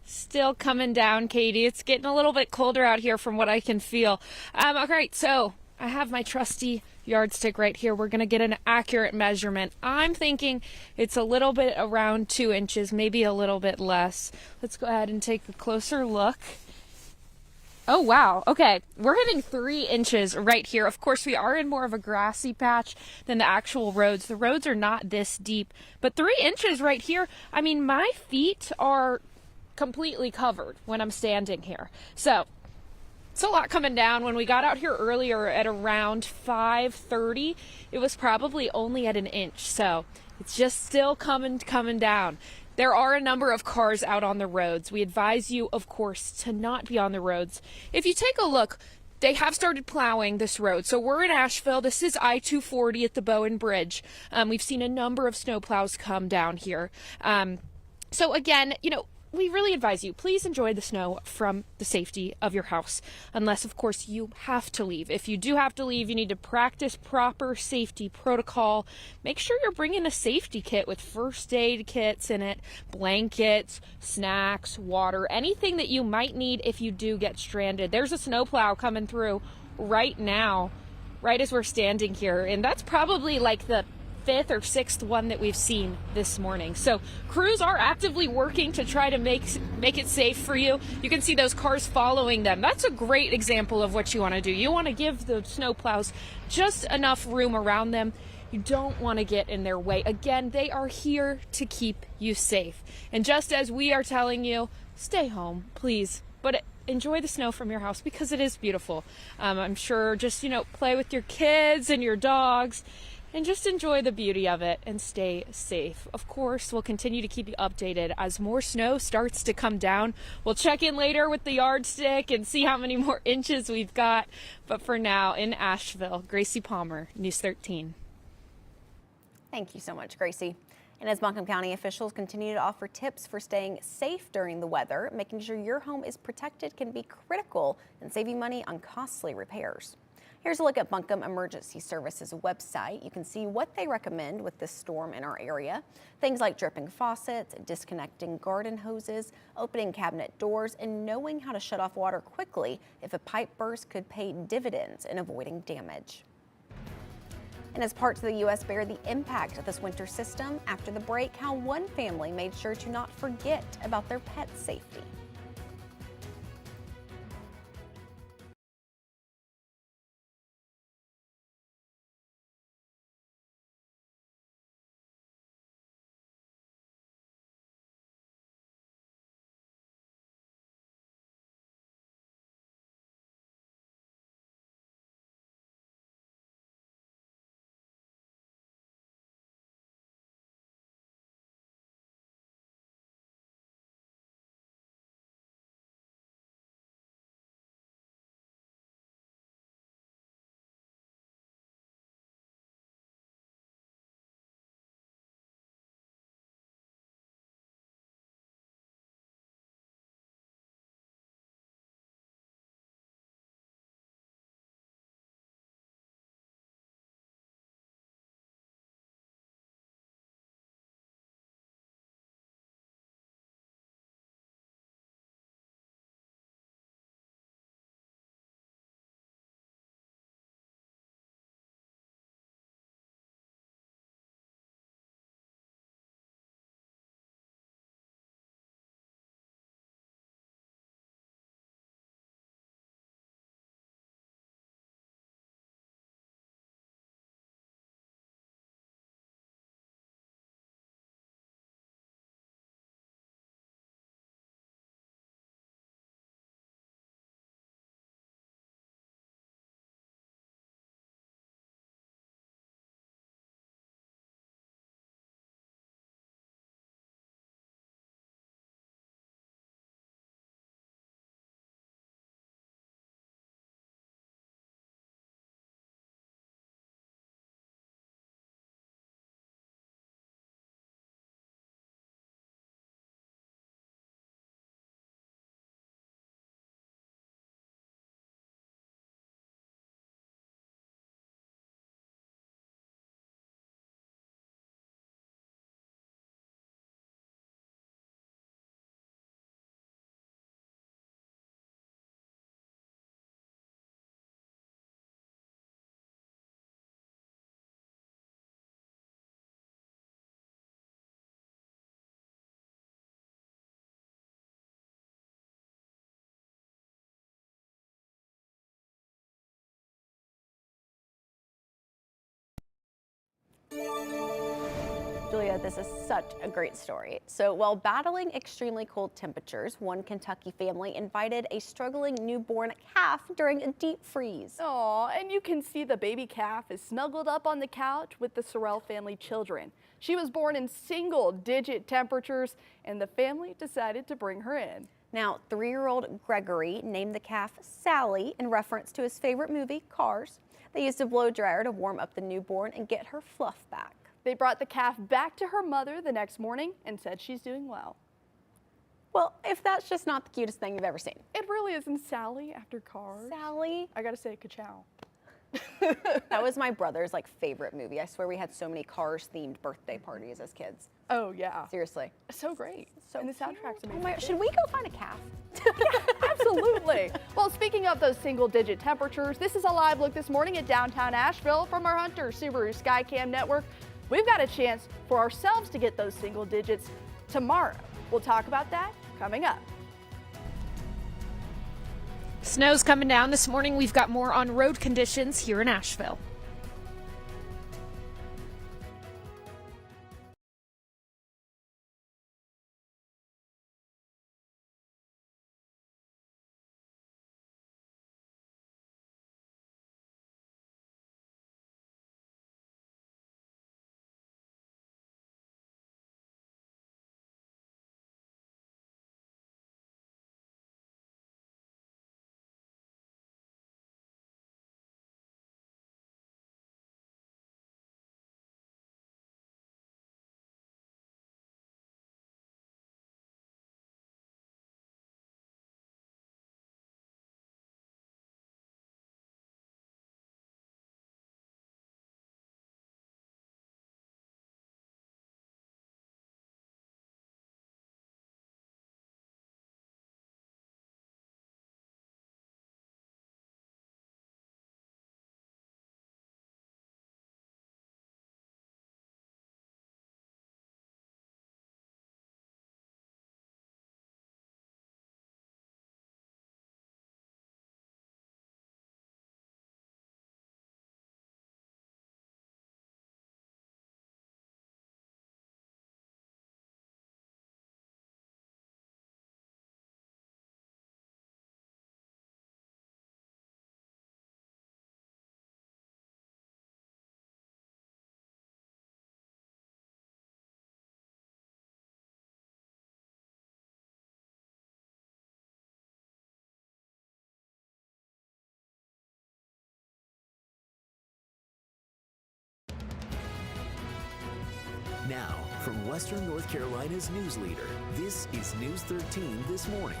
Still coming down, Katie. It's getting a little bit colder out here from what I can feel. All right, so I have my trusty yardstick right here. We're going to get an accurate measurement. I'm thinking it's a little bit around 2 inches, maybe a little bit less. Let's go ahead and take a closer look. Oh, wow. Okay, we're hitting 3 inches right here. Of course, we are in more of a grassy patch than the actual roads. The roads are not this deep, but 3 inches right here. I mean, my feet are completely covered when I'm standing here. So it's a lot coming down. When we got out here earlier at around 5:30, it was probably only at 1 inch. So it's just still coming down. There are a number of cars out on the roads. We advise you, of course, to not be on the roads. If you take a look, they have started plowing this road. So we're in Asheville. This is I-240 at the Bowen Bridge. We've seen a number of snowplows come down here. So again, we really advise you, please enjoy the snow from the safety of your house, unless, of course, you have to leave. If you do have to leave, you need to practice proper safety protocol. Make sure you're bringing a safety kit with first aid kits in it, blankets, snacks, water, anything that you might need if you do get stranded. There's a snowplow coming through right now, right as we're standing here, and that's probably like the 5th or 6th one that we've seen this morning. So crews are actively working to try to make it safe for you. You can see those cars following them. That's a great example of what you want to do. You want to give the snowplows just enough room around them. You don't want to get in their way. Again, they are here to keep you safe. And just as we are telling you, stay home, please. But enjoy the snow from your house because it is beautiful. I'm sure just, play with your kids and your dogs and just enjoy the beauty of it and stay safe. Of course, we'll continue to keep you updated as more snow starts to come down. We'll check in later with the yardstick and see how many more inches we've got. But for now, in Asheville, Gracie Palmer, News 13. Thank you so much, Gracie. And as Buncombe County officials continue to offer tips for staying safe during the weather, making sure your home is protected can be critical in saving money on costly repairs. Here's a look at Buncombe Emergency Services website. You can see what they recommend with this storm in our area. Things like dripping faucets, disconnecting garden hoses, opening cabinet doors, and knowing how to shut off water quickly if a pipe burst could pay dividends in avoiding damage. And as parts of the U.S. bear the impact of this winter system, after the break, how one family made sure to not forget about their pet's safety. Julia, this is such a great story. So while battling extremely cold temperatures, one Kentucky family invited a struggling newborn calf during a deep freeze. Aw, and you can see the baby calf is snuggled up on the couch with the Sorrell family children. She was born in single-digit temperatures, and the family decided to bring her in. Now, 3-year-old Gregory named the calf Sally in reference to his favorite movie, Cars. They used a blow dryer to warm up the newborn and get her fluff back. They brought the calf back to her mother the next morning and said she's doing well. Well, if that's just not the cutest thing you've ever seen. It really isn't. Sally after Cars. Sally? I gotta say, ka-chow. That was my brother's favorite movie. I swear we had so many Cars themed birthday parties as kids. Oh yeah. Seriously. So great. So and the soundtrack's amazing. Oh my, should we go find a calf? Absolutely. Well, speaking of those single-digit temperatures, this is a live look this morning at downtown Asheville from our Hunter Subaru Skycam network. We've got a chance for ourselves to get those single digits tomorrow. We'll talk about that coming up. Snow's coming down this morning. We've got more on road conditions here in Asheville. Now, from Western North Carolina's news leader, this is News 13 This Morning.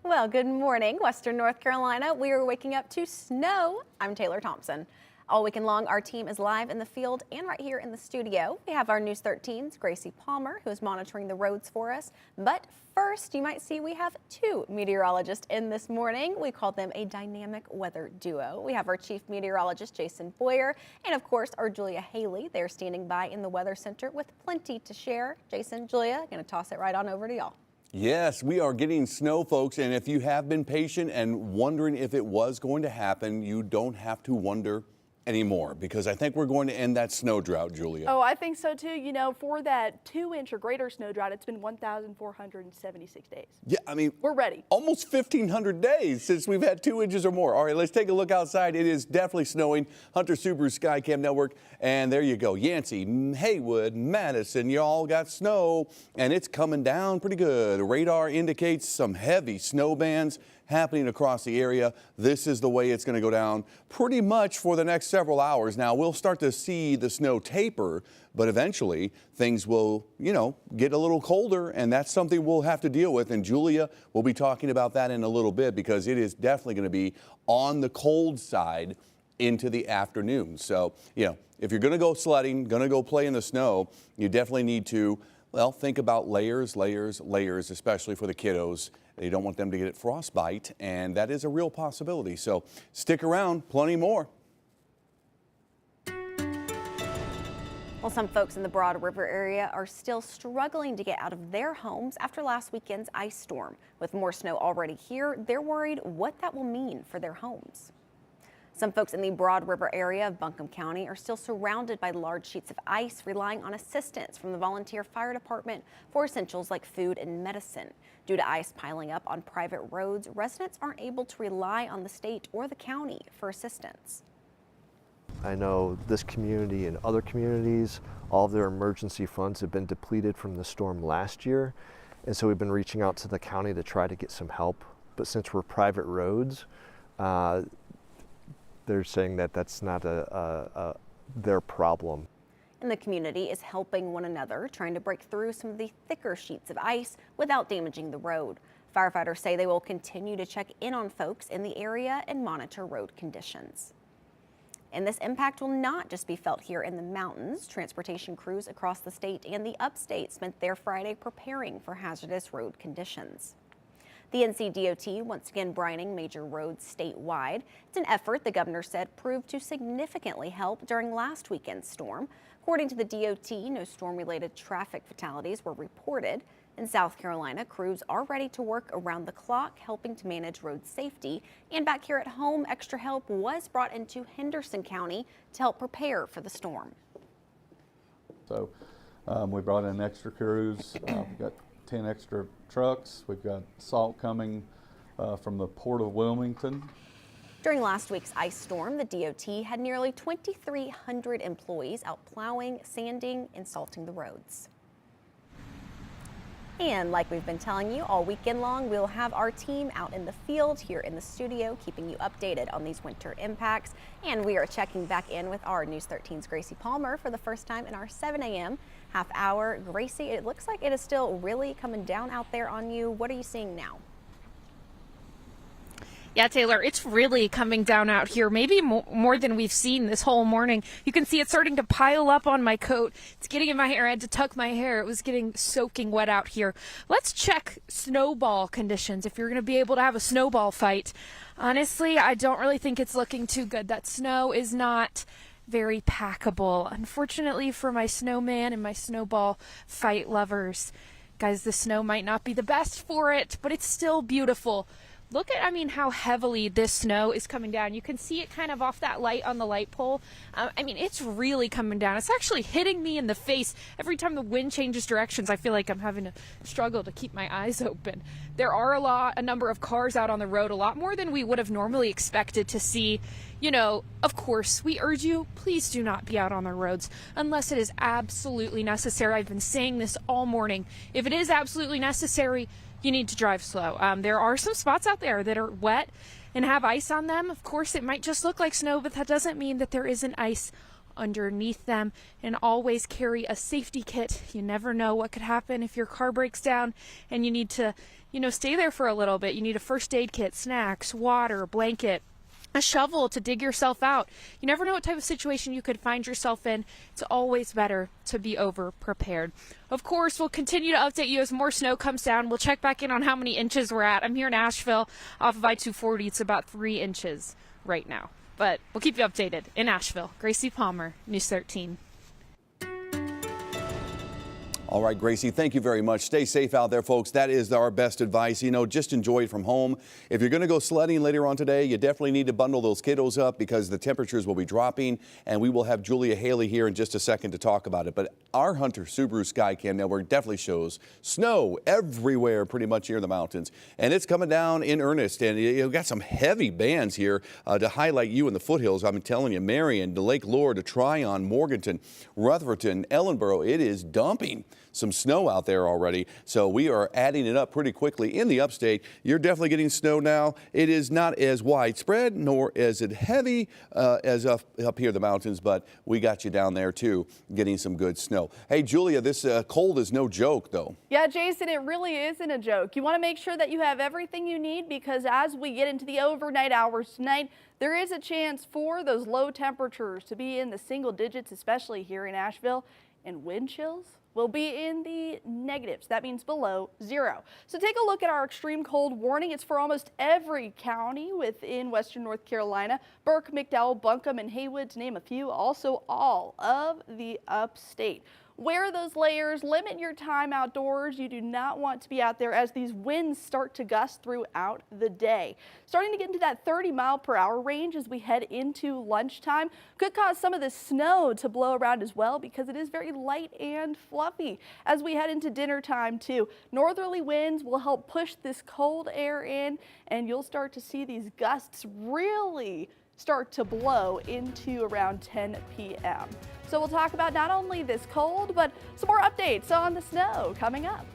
Well, good morning, Western North Carolina. We are waking up to snow. I'm Taylor Thompson. All weekend long, our team is live in the field and right here in the studio. We have our News 13's Gracie Palmer, who is monitoring the roads for us. But first, you might see we have 2 meteorologists in this morning. We call them a dynamic weather duo. We have our chief meteorologist, Jason Boyer, and of course, our Julia Haley. They're standing by in the Weather Center with plenty to share. Jason, Julia, going to toss it right on over to y'all. Yes, we are getting snow, folks, and if you have been patient and wondering if it was going to happen, you don't have to wonder anymore, because I think we're going to end that snow drought, Julia. Oh, I think so too. You know, for that 2-inch or greater snow drought, it's been 1,476 days. Yeah, I mean, we're ready. Almost 1,500 days since we've had 2 inches or more. All right, let's take a look outside. It is definitely snowing. Hunter Subaru Skycam Network, and there you go. Yancey, Haywood, Madison, y'all got snow, and it's coming down pretty good. Radar indicates some heavy snow bands happening across the area. This is the way it's going to go down pretty much for the next several hours. Now, we'll start to see the snow taper, but eventually things will, get a little colder, and that's something we'll have to deal with. And Julia will be talking about that in a little bit, because it is definitely going to be on the cold side into the afternoon. So, if you're going to go sledding, going to go play in the snow, you definitely need to, think about layers, especially for the kiddos. You don't want them to get frostbite, and that is a real possibility. So stick around, plenty more. Well, some folks in the Broad River area are still struggling to get out of their homes after last weekend's ice storm. With more snow already here, they're worried what that will mean for their homes. Some folks in the Broad River area of Buncombe County are still surrounded by large sheets of ice, relying on assistance from the volunteer fire department for essentials like food and medicine. Due to ice piling up on private roads, residents aren't able to rely on the state or the county for assistance. I know this community and other communities, all of their emergency funds have been depleted from the storm last year. And so we've been reaching out to the county to try to get some help. But since we're private roads, they're saying that that's not their problem. And the community is helping one another, trying to break through some of the thicker sheets of ice without damaging the road. Firefighters say they will continue to check in on folks in the area and monitor road conditions. And this impact will not just be felt here in the mountains. Transportation crews across the state and the upstate spent their Friday preparing for hazardous road conditions. The NCDOT once again brining major roads statewide. It's an effort the governor said proved to significantly help during last weekend's storm. According to the DOT, no storm-related traffic fatalities were reported. In South Carolina, crews are ready to work around the clock, helping to manage road safety. And back here at home, extra help was brought into Henderson County to help prepare for the storm. So we brought in extra crews. We've got 10 extra trucks. We've got salt coming from the Port of Wilmington. During last week's ice storm, the DOT had nearly 2,300 employees out plowing, sanding, and salting the roads. And like we've been telling you all weekend long, we'll have our team out in the field here in the studio, keeping you updated on these winter impacts. And we are checking back in with our News 13's Gracie Palmer for the first time in our 7 a.m. half hour. Gracie, it looks like it is still really coming down out there on you. What are you seeing now? Yeah, Taylor, it's really coming down out here, maybe more than we've seen this whole morning. You can see it starting to pile up on my coat. It's getting in my hair. I had to tuck my hair. It was getting soaking wet out here. Let's check snowball conditions if you're going to be able to have a snowball fight. Honestly, I don't really think it's looking too good. That snow is not very packable, unfortunately, for my snowman and my snowball fight lovers. Guys, the snow might not be the best for it, but it's still beautiful. Look at, how heavily this snow is coming down. You can see it kind of off that light on the light pole. It's really coming down. It's actually hitting me in the face. Every time the wind changes directions, I feel like I'm having to struggle to keep my eyes open. There are a number of cars out on the road, a lot more than we would have normally expected to see. Of course, we urge you, please do not be out on the roads unless it is absolutely necessary. I've been saying this all morning. If it is absolutely necessary, you need to drive slow. There are some spots out there that are wet and have ice on them. Of course, it might just look like snow, but that doesn't mean that there isn't ice underneath them. And always carry a safety kit. You never know what could happen if your car breaks down and you need to, stay there for a little bit. You need a first aid kit, snacks, water, blanket, a shovel to dig yourself out. You never know what type of situation you could find yourself in. It's always better to be over prepared. Of course, we'll continue to update you as more snow comes down. We'll check back in on how many inches we're at. I'm here in Asheville off of I-240. It's about 3 inches right now. But we'll keep you updated in Asheville. Gracie Palmer, News 13. All right, Gracie, thank you very much. Stay safe out there, folks. That is our best advice. Just enjoy it from home. If you're going to go sledding later on today, you definitely need to bundle those kiddos up because the temperatures will be dropping, and we will have Julia Haley here in just a second to talk about it. But our Hunter Subaru Skycam network definitely shows snow everywhere pretty much here in the mountains, and it's coming down in earnest. And you've got some heavy bands here to highlight you in the foothills. I'm telling you, Marion, to Lake Lure, to Tryon, Morganton, Rutherford, Ellenboro, it is dumping some snow out there already. So we are adding it up pretty quickly in the upstate. You're definitely getting snow now. It is not as widespread nor as it heavy as up here in the mountains, but we got you down there too, getting some good snow. Hey, Julia, this cold is no joke though. Yeah, Jason, it really isn't a joke. You want to make sure that you have everything you need because as we get into the overnight hours tonight, there is a chance for those low temperatures to be in the single digits, especially here in Asheville, and wind chills will be in the negatives. That means below zero. So take a look at our extreme cold warning. It's for almost every county within Western North Carolina. Burke, McDowell, Buncombe, and Haywood, to name a few. Also all of the upstate. wear those layers, limit your time outdoors. You do not want to be out there as these winds start to gust throughout the day. Starting to get into that 30-mile-per-hour range as we head into lunchtime. Could cause some of the snow to blow around as well because it is very light and fluffy. As we head into dinner time too, northerly winds will help push this cold air in, and you'll start to see these gusts really start to blow into around 10 p.m. So we'll talk about not only this cold, but some more updates on the snow coming up.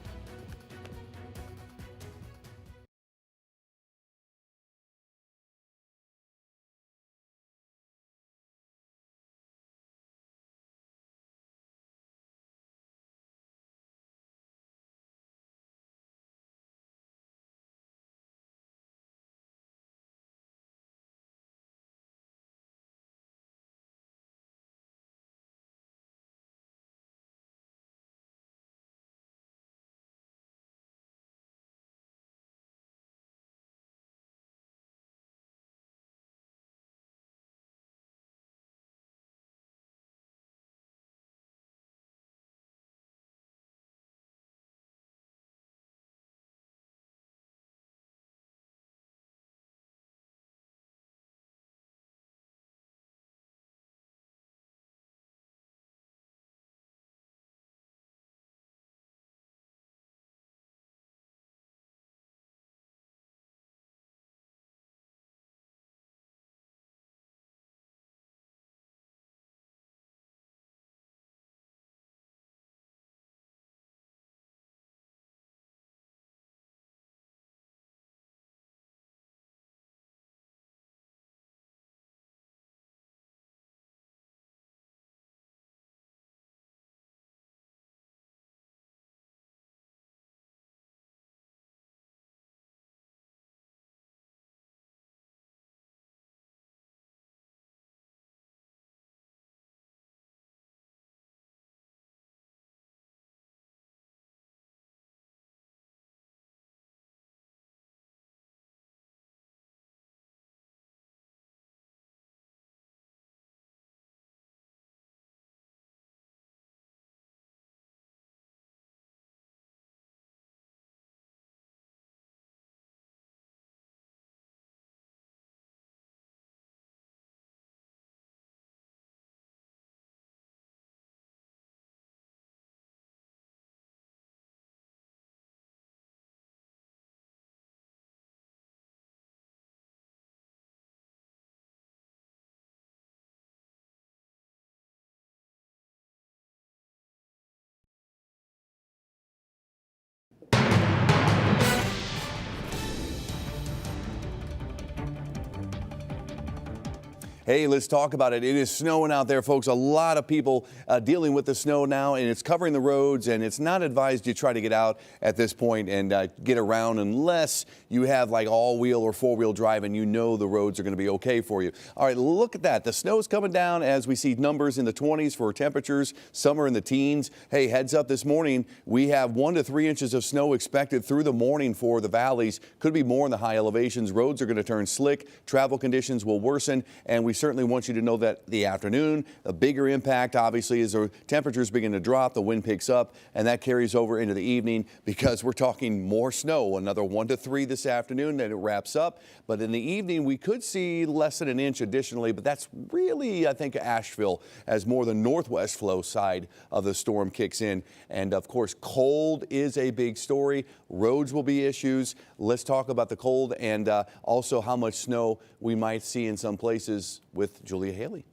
Hey, let's talk about it. It is snowing out there, folks. A lot of people dealing with the snow now, and it's covering the roads, and it's not advised you try to get out at this point and get around unless you have like all-wheel or four-wheel drive and you know the roads are going to be okay for you. All right, look at that. The snow's coming down as we see numbers in the 20s for temperatures. Some are in the teens. Hey, heads up this morning, we have 1 to 3 inches of snow expected through the morning for the valleys. Could be more in the high elevations. Roads are going to turn slick. Travel conditions will worsen, and we certainly want you to know that the afternoon, a bigger impact obviously as the temperatures begin to drop, the wind picks up, and that carries over into the evening because we're talking more snow, another 1 to 3 this afternoon, then it wraps up. But in the evening, we could see less than an inch additionally, but that's really, I think, Asheville as more the northwest flow side of the storm kicks in. And of course, cold is a big story. Roads will be issues. Let's talk about the cold and also how much snow we might see in some places with Julia Haley.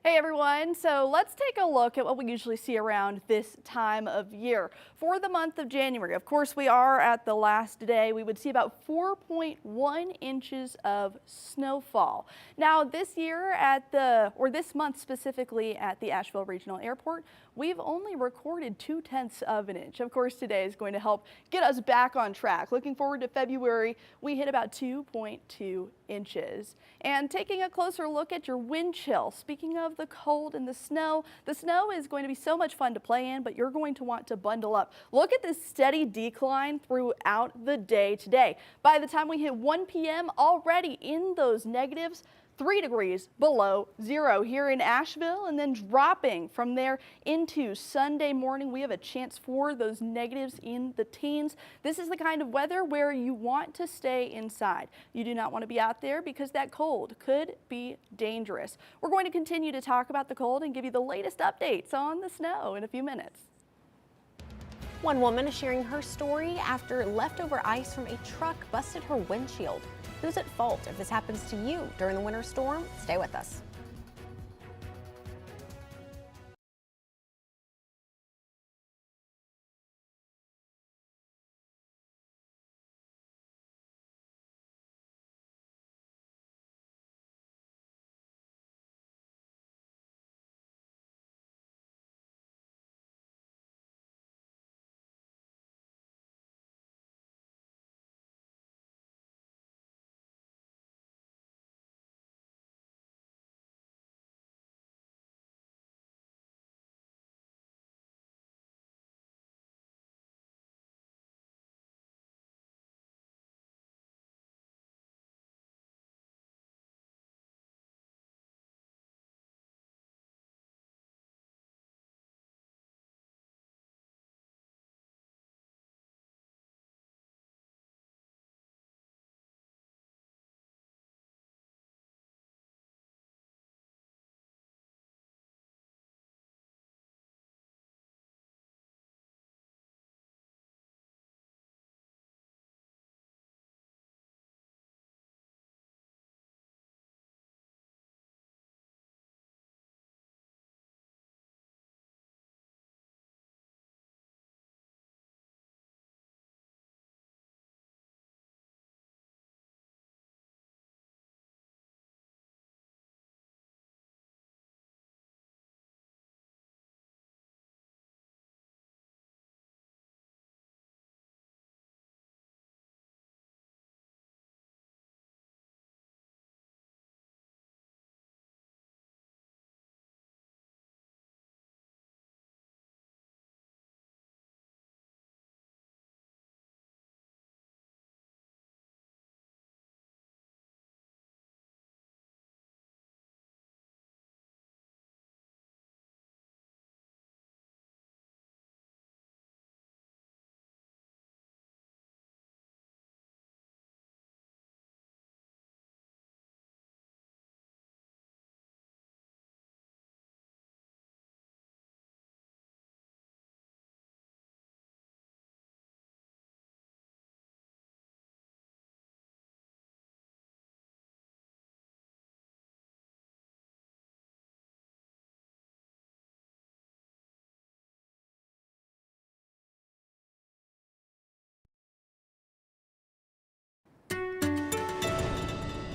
Hey everyone, so let's take a look at what we usually see around this time of year. For the month of January, of course, we are at the last day. We would see about 4.1 inches of snowfall. Now this year this month specifically at the Asheville Regional Airport, we've only recorded 0.2 of an inch. Of course, today is going to help get us back on track. Looking forward to February, we hit about 2.2 inches. And taking a closer look at your wind chill, speaking of the cold and the snow is going to be so much fun to play in, but you're going to want to bundle up. Look at this steady decline throughout the day today. By the time we hit 1 p.m., already in those negatives, 3 degrees below zero here in Asheville, and then dropping from there into Sunday morning. We have a chance for those negatives in the teens. This is the kind of weather where you want to stay inside. You do not want to be out there because that cold could be dangerous. We're going to continue to talk about the cold and give you the latest updates on the snow in a few minutes. One woman is sharing her story after leftover ice from a truck busted her windshield. Who's at fault if this happens to you during the winter storm? Stay with us.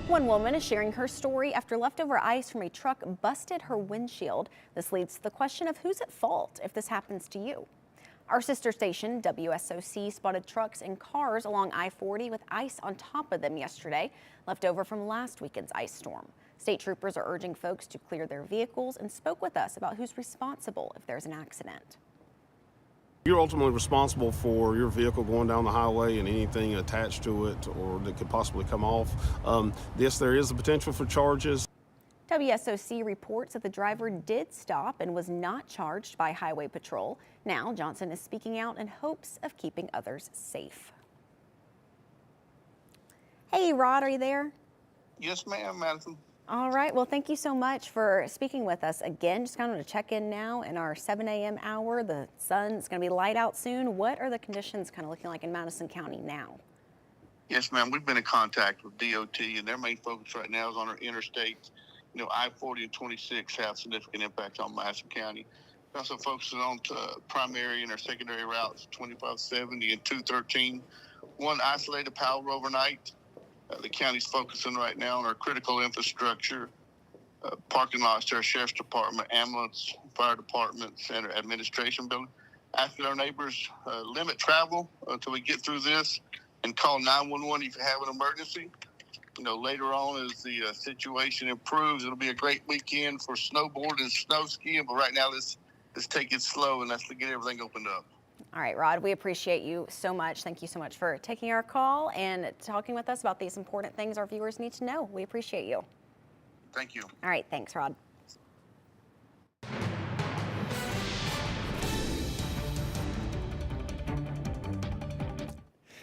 One woman is sharing her story after leftover ice from a truck busted her windshield. This leads to the question of who's at fault if this happens to you. Our sister station, WSOC, spotted trucks and cars along I-40 with ice on top of them yesterday, left over from last weekend's ice storm. State troopers are urging folks to clear their vehicles and spoke with us about who's responsible if there's an accident. You're ultimately responsible for your vehicle going down the highway and anything attached to it or that could possibly come off. Yes, there is the potential for charges. WSOC reports that the driver did stop and was not charged by Highway Patrol. Now, Johnson is speaking out in hopes of keeping others safe. Hey, Rod, are you there? Yes, ma'am, Madison. All right. Well, thank you so much for speaking with us again. Just kind of to check in now in our 7 a.m. hour. The sun's going to be light out soon. What are the conditions kind of looking like in Madison County now? Yes, ma'am. We've been in contact with DOT, and their main focus right now is on our interstates. You know, I-40 and 26 have significant impacts on Madison County. We're also focusing on primary and our secondary routes, 2570 and 213. One isolated power overnight. The county's focusing right now on our critical infrastructure, parking lots to our sheriff's department, ambulance, fire departments, and our administration building. Asking our neighbors limit travel until we get through this and call 911 if you have an emergency. You know, later on as the situation improves, it'll be a great weekend for snowboarding and snow skiing. But right now, let's take it slow and let's get everything opened up. All right, Rod, we appreciate you so much. Thank you so much for taking our call and talking with us about these important things our viewers need to know. We appreciate you. Thank you. All right, thanks, Rod.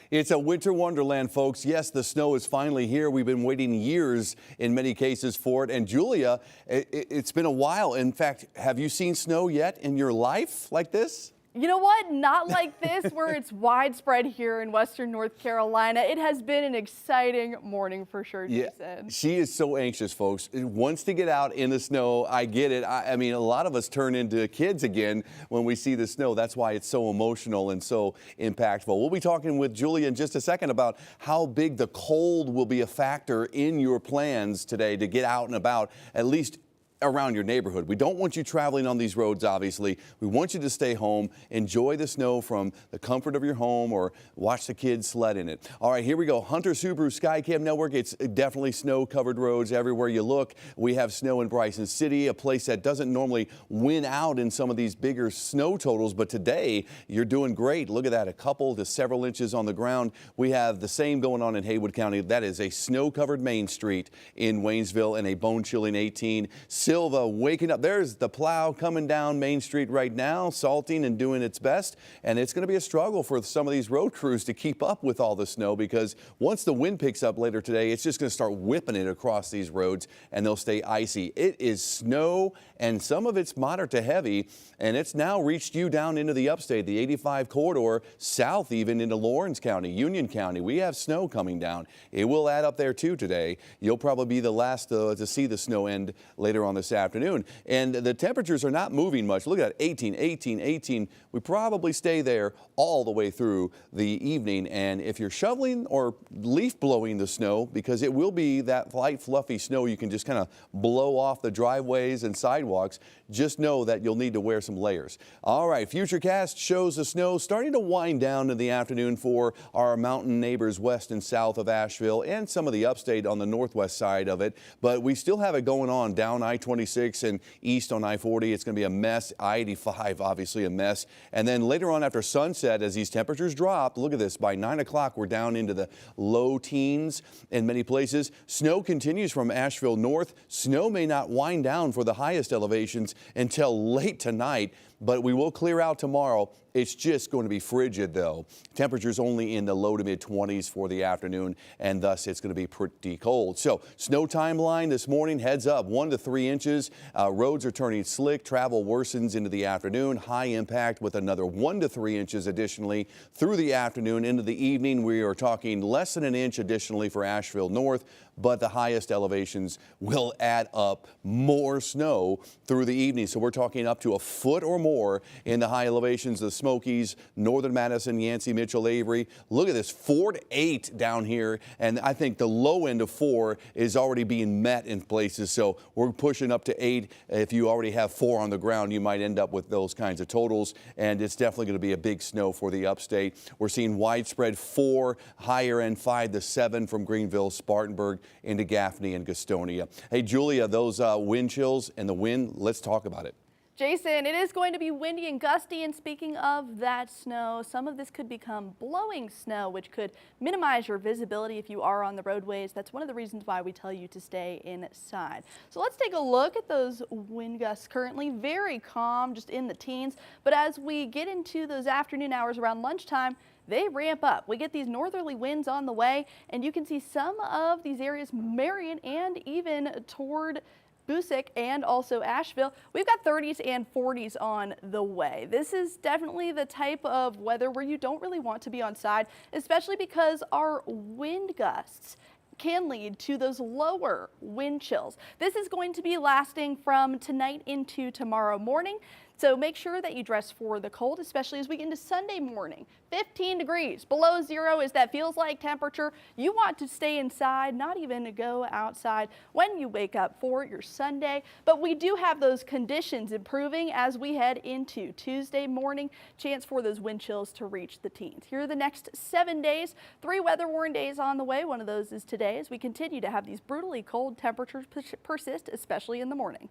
It's a winter wonderland, folks. Yes, the snow is finally here. We've been waiting years in many cases for it. And Julia, it's been a while. In fact, have you seen snow yet in your life like this? You know what? Not like this, where it's widespread here in Western North Carolina. It has been an exciting morning for sure, Jason. Yeah, she is so anxious, folks. Wants to get out in the snow. I get it. I mean, a lot of us turn into kids again when we see the snow. That's why it's so emotional and so impactful. We'll be talking with Julia in just a second about how big the cold will be a factor in your plans today to get out and about, at least around your neighborhood. We don't want you traveling on these roads, obviously. We want you to stay home, enjoy the snow from the comfort of your home, or watch the kids sled in it. All right, here we go. Hunter Subaru Skycam Network. It's definitely snow-covered roads everywhere you look. We have snow in Bryson City, a place that doesn't normally win out in some of these bigger snow totals, but today you're doing great. Look at that, a couple to several inches on the ground. We have the same going on in Haywood County. That is a snow-covered Main Street in Waynesville and a bone-chilling 18. Silva waking up. There's the plow coming down Main Street right now, salting and doing its best. And it's going to be a struggle for some of these road crews to keep up with all the snow, because once the wind picks up later today, it's just going to start whipping it across these roads and they'll stay icy. It is snow, and some of it's moderate to heavy, and it's now reached you down into the upstate, the 85 corridor, south even into Lawrence County, Union County. We have snow coming down. It will add up there too today. You'll probably be the last to see the snow end later on this afternoon. And the temperatures are not moving much. Look at that, 18, 18, 18. We probably stay there all the way through the evening. And if you're shoveling or leaf blowing the snow, because it will be that light, fluffy snow you can just kind of blow off the driveways and sidewalks, just know that you'll need to wear some layers. All right, Futurecast shows the snow starting to wind down in the afternoon for our mountain neighbors west and south of Asheville and some of the upstate on the northwest side of it. But we still have it going on down I-26 and east on I-40. It's going to be a mess. I-85, obviously a mess. And then later on after sunset, as these temperatures drop, look at this, by 9 o'clock, we're down into the low teens in many places. Snow continues from Asheville north. Snow may not wind down for the highest elevations until late tonight, but we will clear out tomorrow. It's just going to be frigid, though. Temperatures only in the low to mid 20s for the afternoon, and thus it's going to be pretty cold. So snow timeline this morning, heads up, 1 to 3 inches. Roads are turning slick. Travel worsens into the afternoon. High impact with another 1 to 3 inches additionally through the afternoon. Into the evening, we are talking less than an inch additionally for Asheville north, but the highest elevations will add up more snow through the evening. So we're talking up to a foot or more in the high elevations of the Smokies, northern Madison, Yancey, Mitchell, Avery. Look at this, 4 to 8 down here, and I think the low end of 4 is already being met in places. So we're pushing up to 8. If you already have 4 on the ground, you might end up with those kinds of totals, and it's definitely going to be a big snow for the upstate. We're seeing widespread 4, higher end 5 to 7 from Greenville, Spartanburg into Gaffney and Gastonia. Hey, Julia, those wind chills and the wind, let's talk about it. Jason, it is going to be windy and gusty, and speaking of that snow, some of this could become blowing snow, which could minimize your visibility if you are on the roadways. That's one of the reasons why we tell you to stay inside. So let's take a look at those wind gusts currently. Very calm, just in the teens, but as we get into those afternoon hours around lunchtime, they ramp up. We get these northerly winds on the way, and you can see some of these areas, Marion and even toward Busick and also Asheville, we've got 30s and 40s on the way. This is definitely the type of weather where you don't really want to be on side, especially because our wind gusts can lead to those lower wind chills. This is going to be lasting from tonight into tomorrow morning. So make sure that you dress for the cold, especially as we get into Sunday morning. 15 degrees below zero is that feels like temperature. You want to stay inside, not even to go outside when you wake up for your Sunday. But we do have those conditions improving as we head into Tuesday morning. Chance for those wind chills to reach the teens. Here are the next 7 days. 3 weather warning days on the way. One of those is today as we continue to have these brutally cold temperatures persist, especially in the morning.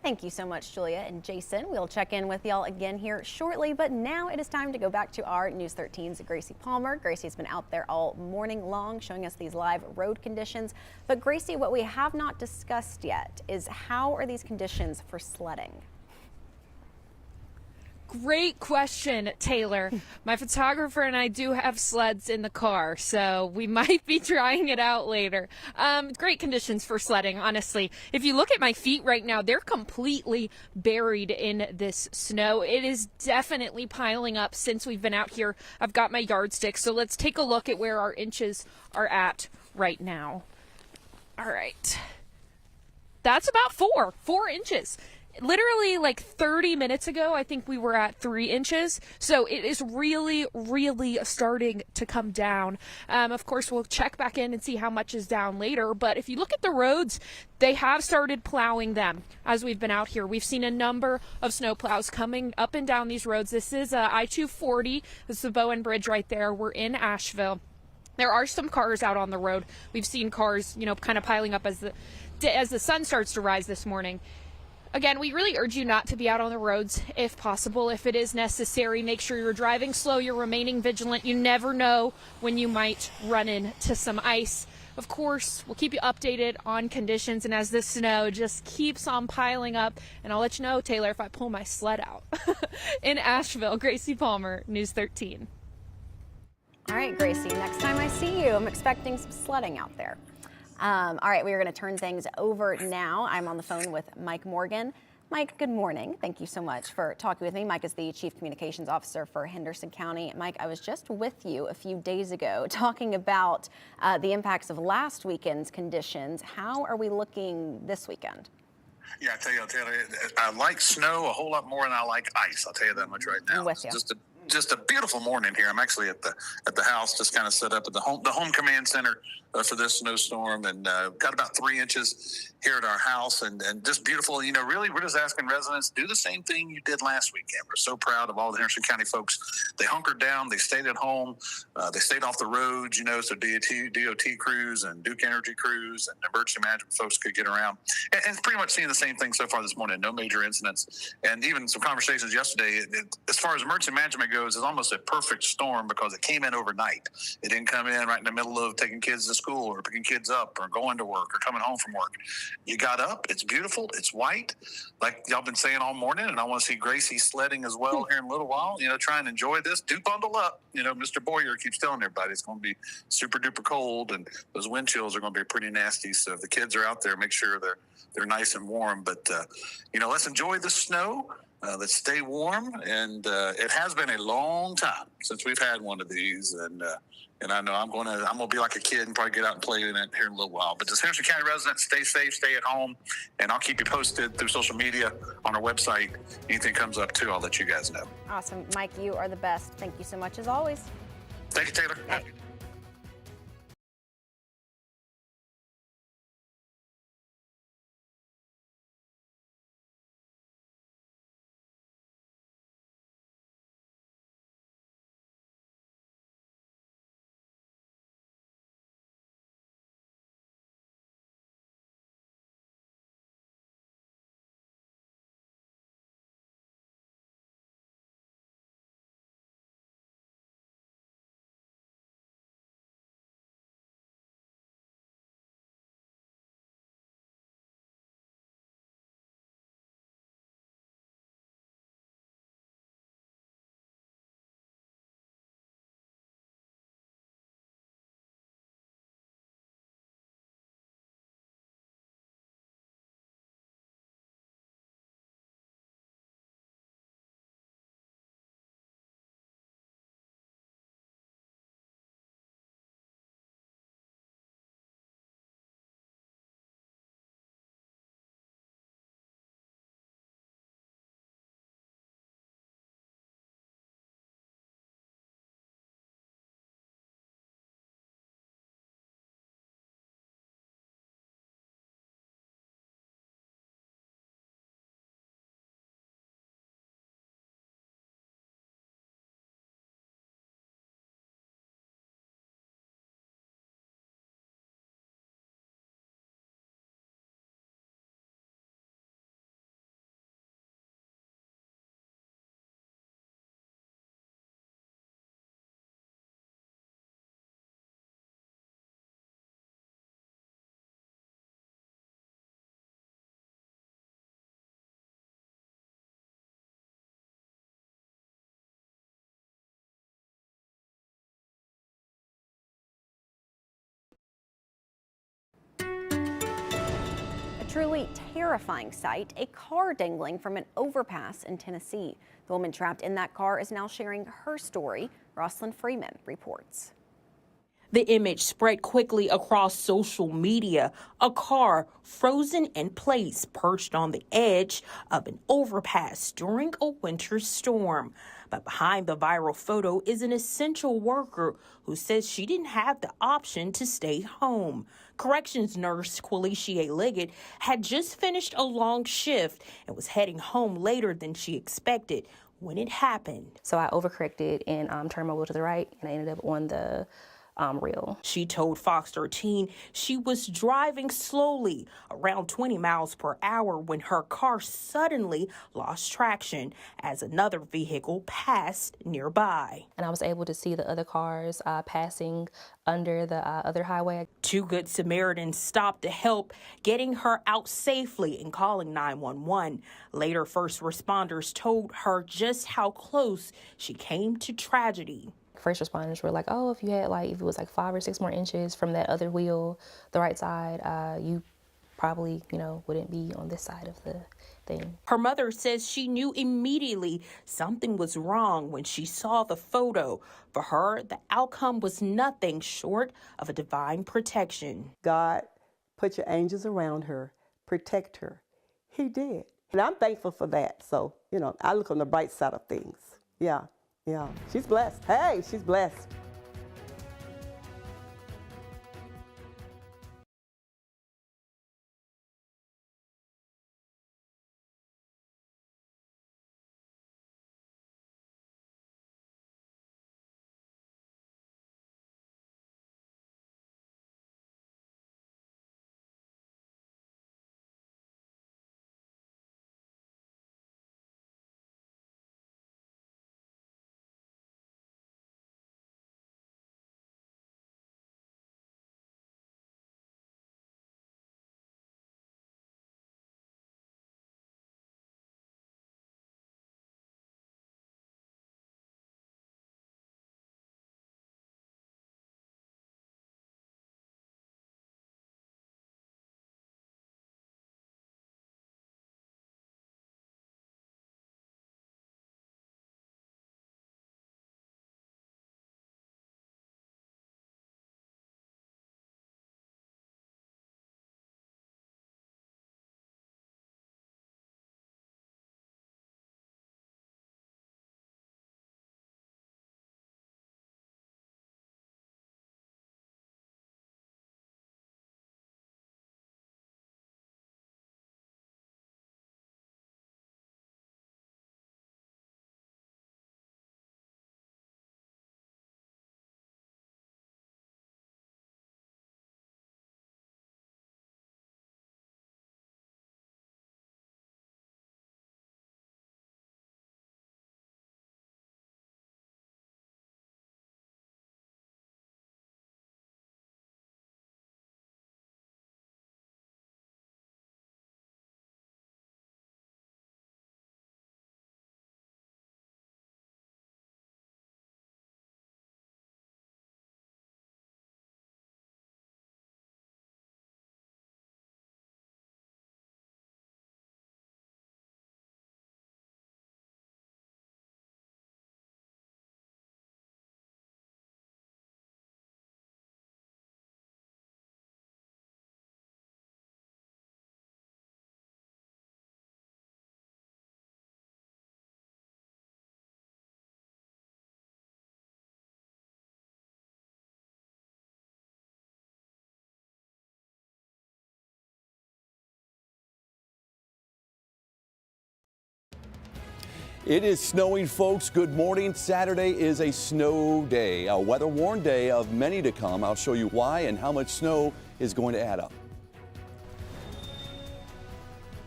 Thank you so much, Julia and Jason. We'll check in with y'all again here shortly, but now it is time to go back to our News 13's Gracie Palmer. Gracie's been out there all morning long showing us these live road conditions. But Gracie, what we have not discussed yet is how are these conditions for sledding? Great question, Taylor. My photographer and I do have sleds in the car, so we might be trying it out later. Great conditions for sledding, honestly. If you look at my feet right now, they're completely buried in this snow. It is definitely piling up since we've been out here. I've got my yardstick, so let's take a look at where our inches are at right now. All right. That's about 4 inches. Literally like 30 minutes ago, I think we were at 3 inches. So it is really, really starting to come down. Of course, we'll check back in and see how much is down later. But if you look at the roads, they have started plowing them as we've been out here. We've seen a number of snow plows coming up and down these roads. This is I-240. This is the Bowen Bridge right there. We're in Asheville. There are some cars out on the road. We've seen cars, kind of piling up as the sun starts to rise this morning. Again, we really urge you not to be out on the roads if possible. If it is necessary, make sure you're driving slow, you're remaining vigilant. You never know when you might run into some ice. Of course, we'll keep you updated on conditions and as the snow just keeps on piling up. And I'll let you know, Taylor, if I pull my sled out. In Asheville, Gracie Palmer, News 13. All right, Gracie, next time I see you, I'm expecting some sledding out there. All right, we are going to turn things over now. I'm on the phone with Mike Morgan. Mike, good morning. Thank you so much for talking with me. Mike is the Chief Communications Officer for Henderson County. Mike, I was just with you a few days ago talking about the impacts of last weekend's conditions. How are we looking this weekend? Yeah, I tell you, I like snow a whole lot more than I like ice. I'll tell you that much right now. I'm with you. Just a beautiful morning here. I'm actually at the house, just kind of set up at the home command center for this snowstorm, and got about 3 inches here at our house, and just beautiful. Really, we're just asking residents, do the same thing you did last weekend. We're so proud of all the Henderson County folks. They hunkered down, they stayed at home, they stayed off the roads, so DOT crews and Duke Energy crews and emergency management folks could get around. And pretty much seeing the same thing so far this morning, no major incidents. And even some conversations yesterday, as far as emergency management goes, it's almost a perfect storm because it came in overnight. It didn't come in right in the middle of taking kids to school or picking kids up or going to work or coming home from work. You got up, it's beautiful, it's white, like y'all been saying all morning, and I want to see Gracie sledding as well here in a little while. Try and enjoy this. Do bundle up. Mr. Boyer keeps telling everybody it's going to be super duper cold, and those wind chills are going to be pretty nasty. So if the kids are out there, make sure they're nice and warm. But let's enjoy the snow. Let's stay warm, and it has been a long time since we've had one of these, and I know I'm gonna be like a kid and probably get out and play in it here in a little while. But just Henderson County residents, stay safe, stay at home, and I'll keep you posted through social media on our website. Anything comes up too, I'll let you guys know. Awesome, Mike, you are the best. Thank you so much as always. Thank you, Taylor. Bye. Truly terrifying sight, a car dangling from an overpass in Tennessee. The woman trapped in that car is now sharing her story. Roslyn Freeman reports. The image spread quickly across social media, a car frozen in place perched on the edge of an overpass during a winter storm. But behind the viral photo is an essential worker who says she didn't have the option to stay home. Corrections nurse Quilicia Liggett had just finished a long shift and was heading home later than she expected when it happened. So I overcorrected and turned my wheel to the right, and I ended up on the rail. She told Fox 13 she was driving slowly, around 20 miles per hour, when her car suddenly lost traction as another vehicle passed nearby. And I was able to see the other cars passing under the other highway. Two Good Samaritans stopped to help, getting her out safely and calling 911. Later, first responders told her just how close she came to tragedy. First responders were like, oh, if it was like 5 or 6 more inches from that other wheel, the right side, you probably, wouldn't be on this side of the thing. Her mother says she knew immediately something was wrong when she saw the photo. For her, the outcome was nothing short of a divine protection. God put your angels around her, protect her. He did. And I'm thankful for that. So, I look on the bright side of things. Yeah. Yeah, she's blessed. Hey, she's blessed. It is snowing, folks. Good morning. Saturday is a snow day, a weather-worn day of many to come. I'll show you why and how much snow is going to add up.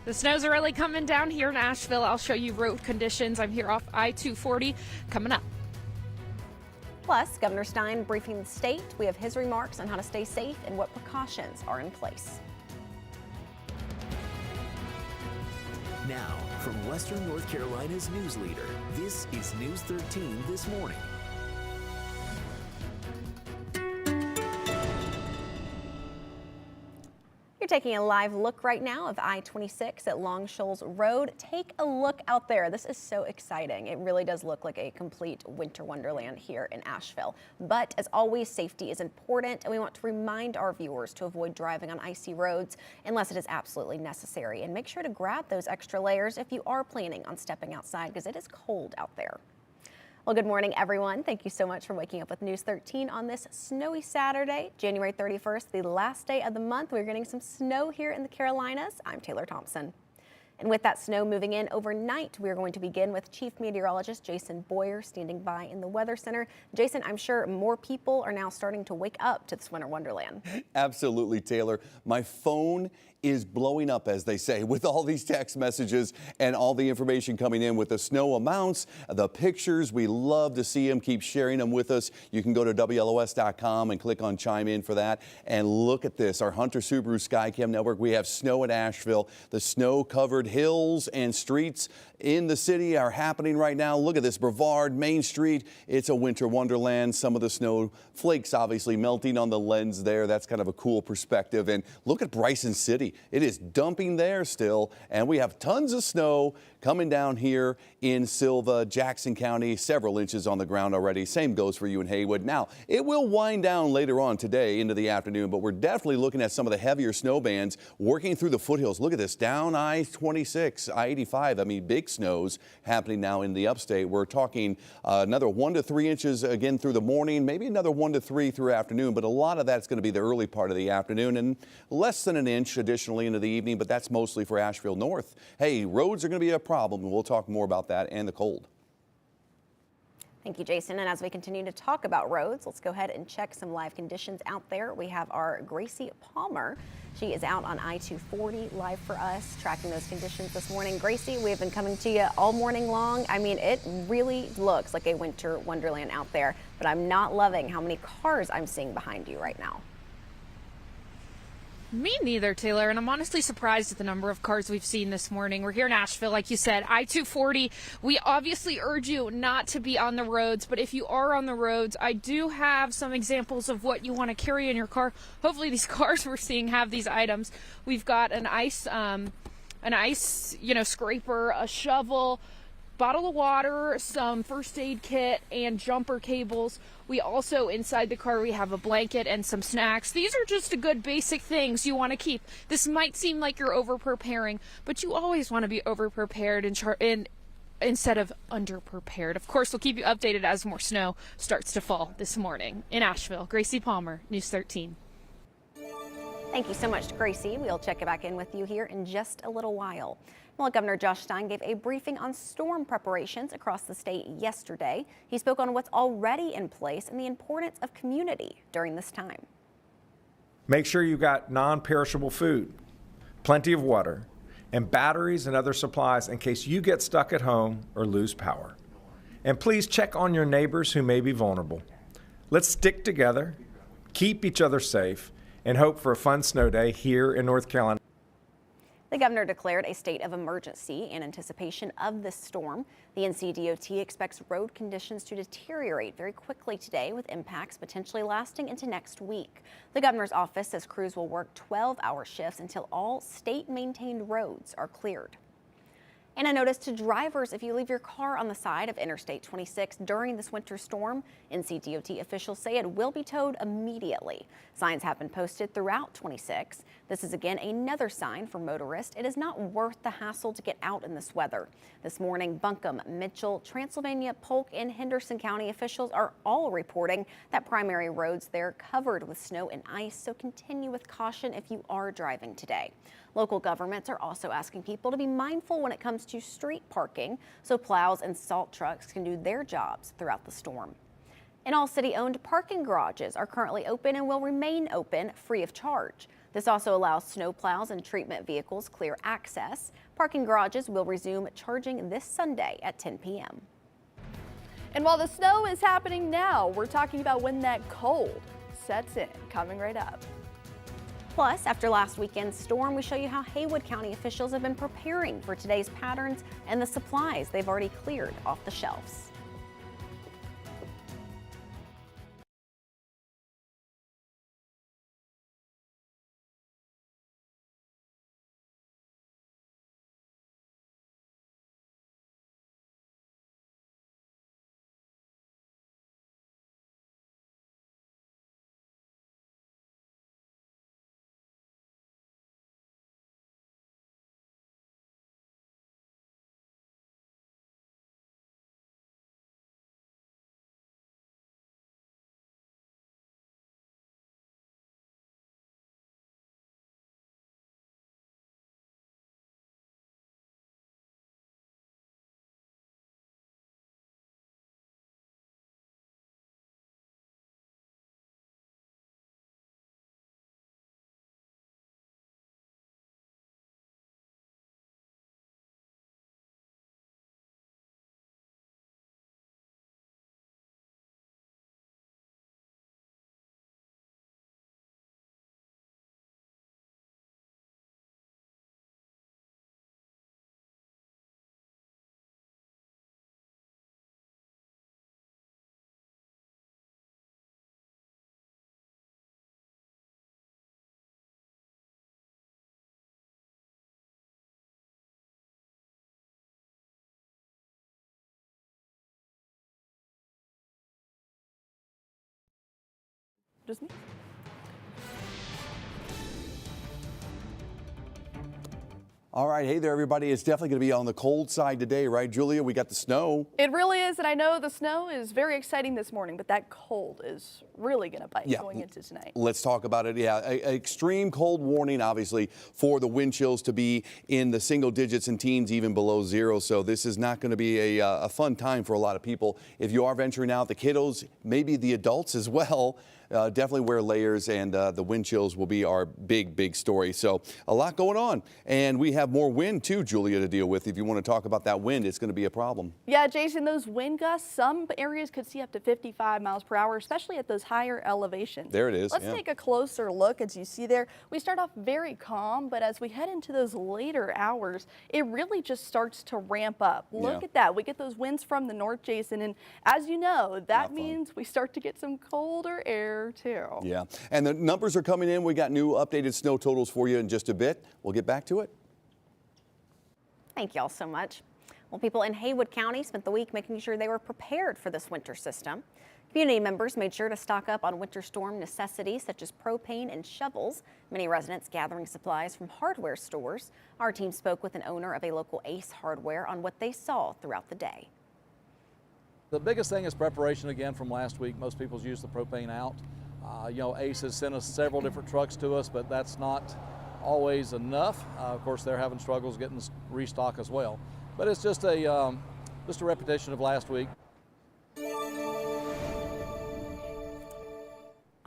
The snows are really coming down here in Asheville. I'll show you road conditions. I'm here off I-240 coming up. Plus, Governor Stein briefing the state. We have his remarks on how to stay safe and what precautions are in place. Now, from Western North Carolina's news leader, this is News 13 This Morning. We're taking a live look right now of I-26 at Long Shoals Road. Take a look out there. This is so exciting. It really does look like a complete winter wonderland here in Asheville. But as always, safety is important, and we want to remind our viewers to avoid driving on icy roads unless it is absolutely necessary. And make sure to grab those extra layers if you are planning on stepping outside, because it is cold out there. Well, good morning, everyone. Thank you so much for waking up with News 13 on this snowy Saturday, January 31st, the last day of the month. We're getting some snow here in the Carolinas. I'm Taylor Thompson. And with that snow moving in overnight, we're going to begin with Chief Meteorologist Jason Boyer standing by in the Weather Center. Jason, I'm sure more people are now starting to wake up to this winter wonderland. Absolutely, Taylor. My phone is blowing up, as they say, with all these text messages and all the information coming in with the snow amounts, the pictures. We love to see them. Keep sharing them with us. You can go to WLOS.com and click on Chime In for that. And look at this, our Hunter Subaru Skycam network. We have snow in Asheville. The snow-covered hills and streets in the city are happening right now. Look at this, Brevard, Main Street. It's a winter wonderland. Some of the snow flakes obviously melting on the lens there. That's kind of a cool perspective. And look at Bryson City. It is dumping there still, and we have tons of snow coming down here in Silva, Jackson County, several inches on the ground already. Same goes for you in Haywood. Now, it will wind down later on today into the afternoon, but we're definitely looking at some of the heavier snow bands working through the foothills. Look at this, down I-26, I-85. I mean, big snows happening now in the upstate. We're talking another 1 to 3 inches again through the morning, maybe another 1 to 3 through afternoon, but a lot of that's going to be the early part of the afternoon and less than an inch additionally into the evening, but that's mostly for Asheville North. Hey, roads are going to be a problem, and we'll talk more about that and the cold. Thank you, Jason. And as we continue to talk about roads, let's go ahead and check some live conditions out there. We have our Gracie Palmer. She is out on I-240 live for us, tracking those conditions this morning. Gracie, we have been coming to you all morning long. I mean, it really looks like a winter wonderland out there, but I'm not loving how many cars I'm seeing behind you right now. Me neither, Taylor, and I'm honestly surprised at the number of cars we've seen this morning. We're here in Asheville, like you said, I-240. We obviously urge you not to be on the roads, but if you are on the roads, I do have some examples of what you want to carry in your car. Hopefully these cars we're seeing have these items. We've got an ice scraper, a shovel, bottle of water, some first aid kit, and jumper cables. We also, inside the car, we have a blanket and some snacks. These are just the good basic things you want to keep. This might seem like you're over-preparing, but you always want to be over-prepared instead of under-prepared. Of course, we'll keep you updated as more snow starts to fall this morning. In Asheville, Gracie Palmer, News 13. Thank you so much, Gracie. We'll check back in with you here in just a little while. Well, Governor Josh Stein gave a briefing on storm preparations across the state yesterday. He spoke on what's already in place and the importance of community during this time. Make sure you got non-perishable food, plenty of water, and batteries and other supplies in case you get stuck at home or lose power. And please check on your neighbors who may be vulnerable. Let's stick together, keep each other safe, and hope for a fun snow day here in North Carolina. The governor declared a state of emergency in anticipation of this storm. The NCDOT expects road conditions to deteriorate very quickly today, with impacts potentially lasting into next week. The governor's office says crews will work 12-hour shifts until all state-maintained roads are cleared. And a notice to drivers: if you leave your car on the side of Interstate 26 during this winter storm, NCDOT officials say it will be towed immediately. Signs have been posted throughout 26. This is again another sign for motorists. It is not worth the hassle to get out in this weather. This morning, Buncombe, Mitchell, Transylvania, Polk, and Henderson County officials are all reporting that primary roads there covered with snow and ice, so continue with caution if you are driving today. Local governments are also asking people to be mindful when it comes to street parking, so plows and salt trucks can do their jobs throughout the storm. And all city-owned parking garages are currently open and will remain open free of charge. This also allows snow plows and treatment vehicles clear access. Parking garages will resume charging this Sunday at 10 p.m. And while the snow is happening now, we're talking about when that cold sets in, coming right up. Plus, after last weekend's storm, we show you how Haywood County officials have been preparing for today's patterns and the supplies they've already cleared off the shelves. Just me. All right, hey there, everybody. It's definitely going to be on the cold side today, right, Julia? We got the snow. It really is, and I know the snow is very exciting this morning, but that cold is really going to bite going into tonight. Let's talk about it. Yeah, extreme cold warning, obviously, for the wind chills to be in the single digits and teens, even below zero. So this is not going to be a fun time for a lot of people. If you are venturing out, the kiddos, maybe the adults as well, definitely wear layers, and the wind chills will be our big story. So a lot going on, and we have more wind too, Julia, to deal with. If you want to talk about that wind, it's going to be a problem. Yeah, Jason, those wind gusts, some areas could see up to 55 miles per hour, especially at those higher elevations. There it is. Let's take a closer look. As you see there, we start off very calm, but as we head into those later hours, it really just starts to ramp up. Look at that. We get those winds from the north, Jason, and as you know, that means we start to get some colder air too. Yeah, and the numbers are coming in. We got new updated snow totals for you in just a bit. We'll get back to it. Thank you all so much. Well, people in Haywood County spent the week making sure they were prepared for this winter system. Community members made sure to stock up on winter storm necessities such as propane and shovels. Many residents gathering supplies from hardware stores. Our team spoke with an owner of a local Ace Hardware on what they saw throughout the day. The biggest thing is preparation again from last week. Most people's used the propane out. Ace has sent us several different trucks to us, but that's not always enough. Of course, they're having struggles getting restock as well. But it's just a repetition of last week.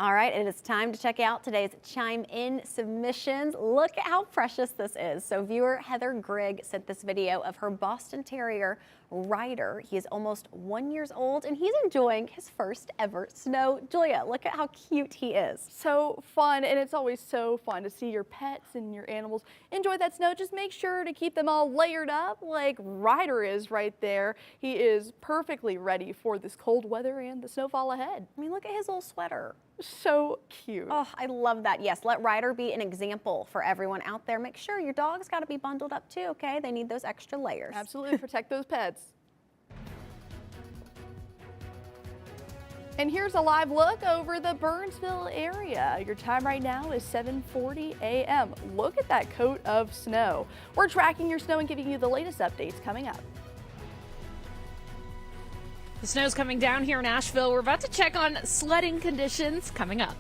All right, it is time to check out today's Chime In submissions. Look at how precious this is. So viewer Heather Grigg sent this video of her Boston Terrier, Ryder. He is almost 1 year old and he's enjoying his first ever snow. Julia, look at how cute he is. So fun, and it's always so fun to see your pets and your animals enjoy that snow. Just make sure to keep them all layered up like Ryder is right there. He is perfectly ready for this cold weather and the snowfall ahead. I mean, look at his little sweater. So cute. Oh, I love that. Yes, let Ryder be an example for everyone out there. Make sure your dog's got to be bundled up too, okay? They need those extra layers. Absolutely, protect those pets. And here's a live look over the Burnsville area. Your time right now is 7:40 a.m. Look at that coat of snow. We're tracking your snow and giving you the latest updates coming up. The snow's coming down here in Asheville. We're about to check on sledding conditions coming up.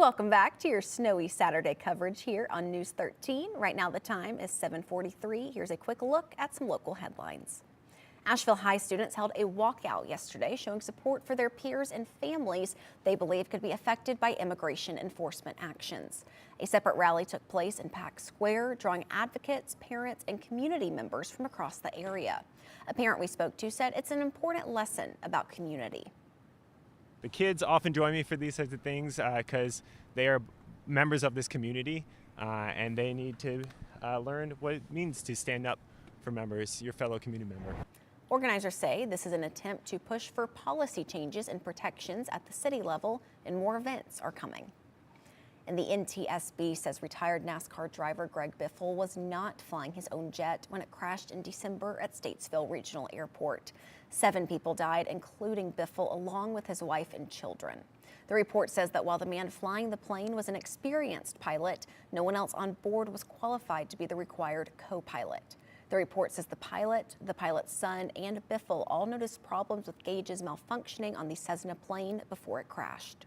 Welcome back to your snowy Saturday coverage here on News 13. Right now the time is 7:43. Here's a quick look at some local headlines. Asheville High students held a walkout yesterday showing support for their peers and families they believe could be affected by immigration enforcement actions. A separate rally took place in Pack Square, drawing advocates, parents, and community members from across the area. A parent we spoke to said it's an important lesson about community. The kids often join me for these types of things because they are members of this community and they need to learn what it means to stand up for members, your fellow community member. Organizers say this is an attempt to push for policy changes and protections at the city level, and more events are coming. And the NTSB says retired NASCAR driver Greg Biffle was not flying his own jet when it crashed in December at Statesville Regional Airport. 7 people died, including Biffle, along with his wife and children. The report says that while the man flying the plane was an experienced pilot, no one else on board was qualified to be the required co-pilot. The report says the pilot's son, and Biffle all noticed problems with gauges malfunctioning on the Cessna plane before it crashed.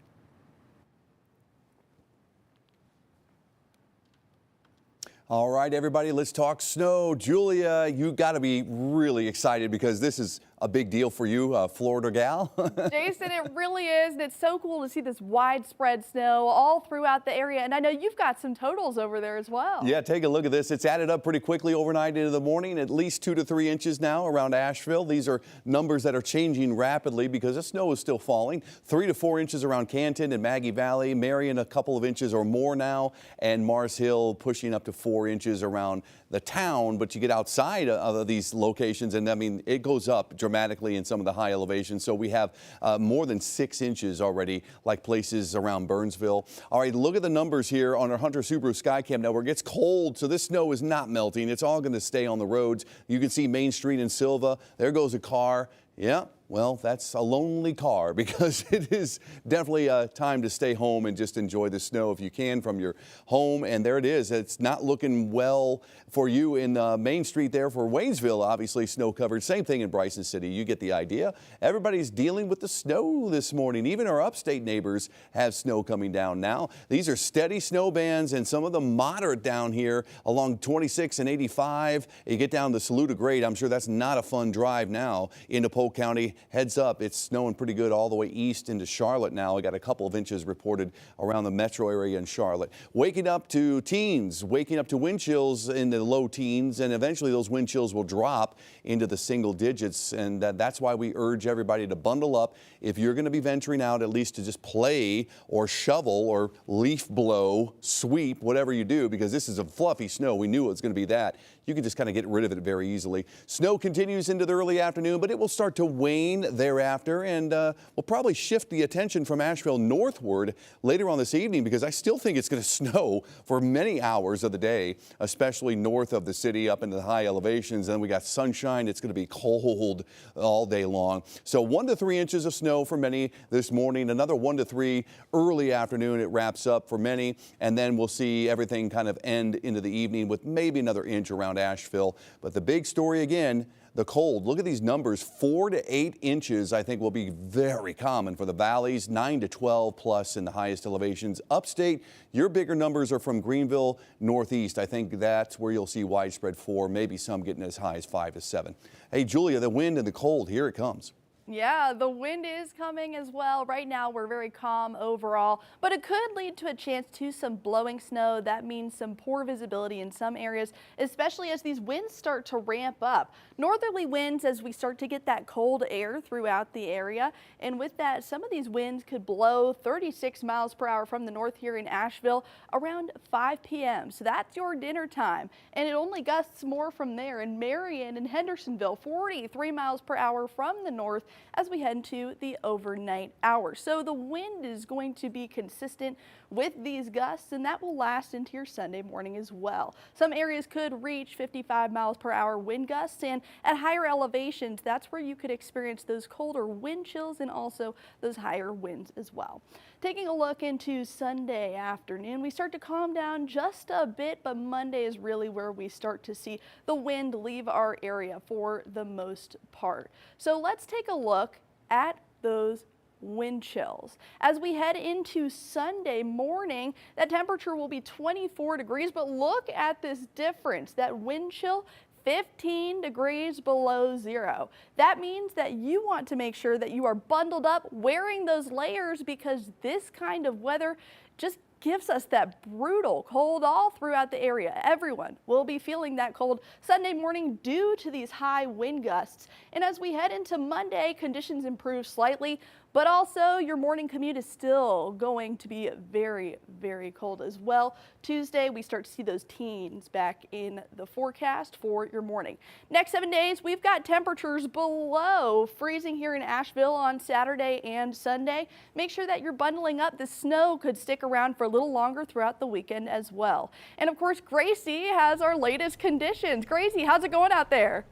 All right, everybody, let's talk snow. Julia, you got to be really excited because this is a big deal for you, Florida gal. Jason, it really is, and it's so cool to see this widespread snow all throughout the area. And I know you've got some totals over there as well. Yeah, take a look at this. It's added up pretty quickly overnight into the morning, at least 2 to 3 inches now around Asheville. These are numbers that are changing rapidly because the snow is still falling. 3 to 4 inches around Canton and Maggie Valley, Marion a couple of inches or more now, and Mars Hill pushing up to 4 inches around the town. But you get outside of these locations, and I mean, it goes up dramatically in some of the high elevations. So we have more than 6 inches already, like places around Burnsville. All right, look at the numbers here on our Hunter Subaru Skycam network. It's cold, so this snow is not melting. It's all going to stay on the roads. You can see Main Street in Silva. There goes a car. Yeah, well, that's a lonely car because it is definitely a time to stay home and just enjoy the snow if you can from your home. And there it is. It's not looking well for you in Main Street there for Waynesville, obviously snow covered. Same thing in Bryson City. You get the idea. Everybody's dealing with the snow this morning. Even our upstate neighbors have snow coming down now. These are steady snow bands and some of them moderate down here along 26 and 85. You get down to Saluda Grade. I'm sure that's not a fun drive now into Polk County. Heads up, it's snowing pretty good all the way east into Charlotte now. We got a couple of inches reported around the metro area in Charlotte. Waking up to teens, waking up to wind chills in the low teens, and eventually those wind chills will drop into the single digits. And that's why we urge everybody to bundle up. If you're going to be venturing out, at least to just play or shovel or leaf blow, sweep, whatever you do, because this is a fluffy snow. We knew it was going to be that. You can just kind of get rid of it very easily. Snow continues into the early afternoon, but it will start to wane thereafter, and we'll probably shift the attention from Asheville northward later on this evening because I still think it's going to snow for many hours of the day, especially north of the city up into the high elevations. Then we got sunshine. It's going to be cold all day long. So 1 to 3 inches of snow for many this morning. Another 1 to 3 early afternoon. It wraps up for many, and then we'll see everything kind of end into the evening with maybe another inch around Asheville. But the big story again, the cold. Look at these numbers. 4 to 8 inches, I think, will be very common for the valleys. 9 to 12 plus in the highest elevations. Upstate, your bigger numbers are from Greenville, northeast. I think that's where you'll see widespread 4, maybe some getting as high as 5 to 7. Hey, Julia, the wind and the cold, here it comes. Yeah, the wind is coming as well. Right now, we're very calm overall, but it could lead to a chance to some blowing snow. That means some poor visibility in some areas, especially as these winds start to ramp up. Northerly winds as we start to get that cold air throughout the area. And with that, some of these winds could blow 36 miles per hour from the north here in Asheville around 5 p.m. So that's your dinner time. And it only gusts more from there in Marion and Hendersonville, 43 miles per hour from the north as we head into the overnight hours. So the wind is going to be consistent with these gusts, and that will last into your Sunday morning as well. Some areas could reach 55 miles per hour wind gusts, and at higher elevations, that's where you could experience those colder wind chills and also those higher winds as well. Taking a look into Sunday afternoon, we start to calm down just a bit, but Monday is really where we start to see the wind leave our area for the most part. So let's take a look at those wind chills. As we head into Sunday morning, that temperature will be 24 degrees, but look at this difference. That wind chill 15 degrees below zero. That means that you want to make sure that you are bundled up, wearing those layers, because this kind of weather just gives us that brutal cold all throughout the area. Everyone will be feeling that cold Sunday morning due to these high wind gusts. And as we head into Monday, conditions improve slightly, but also your morning commute is still going to be very, very cold as well. Tuesday, we start to see those teens back in the forecast for your morning. Next 7 days, we've got temperatures below freezing here in Asheville on Saturday and Sunday. Make sure that you're bundling up. The snow could stick around for a little longer throughout the weekend as well. And of course, Gracie has our latest conditions. Gracie, how's it going out there?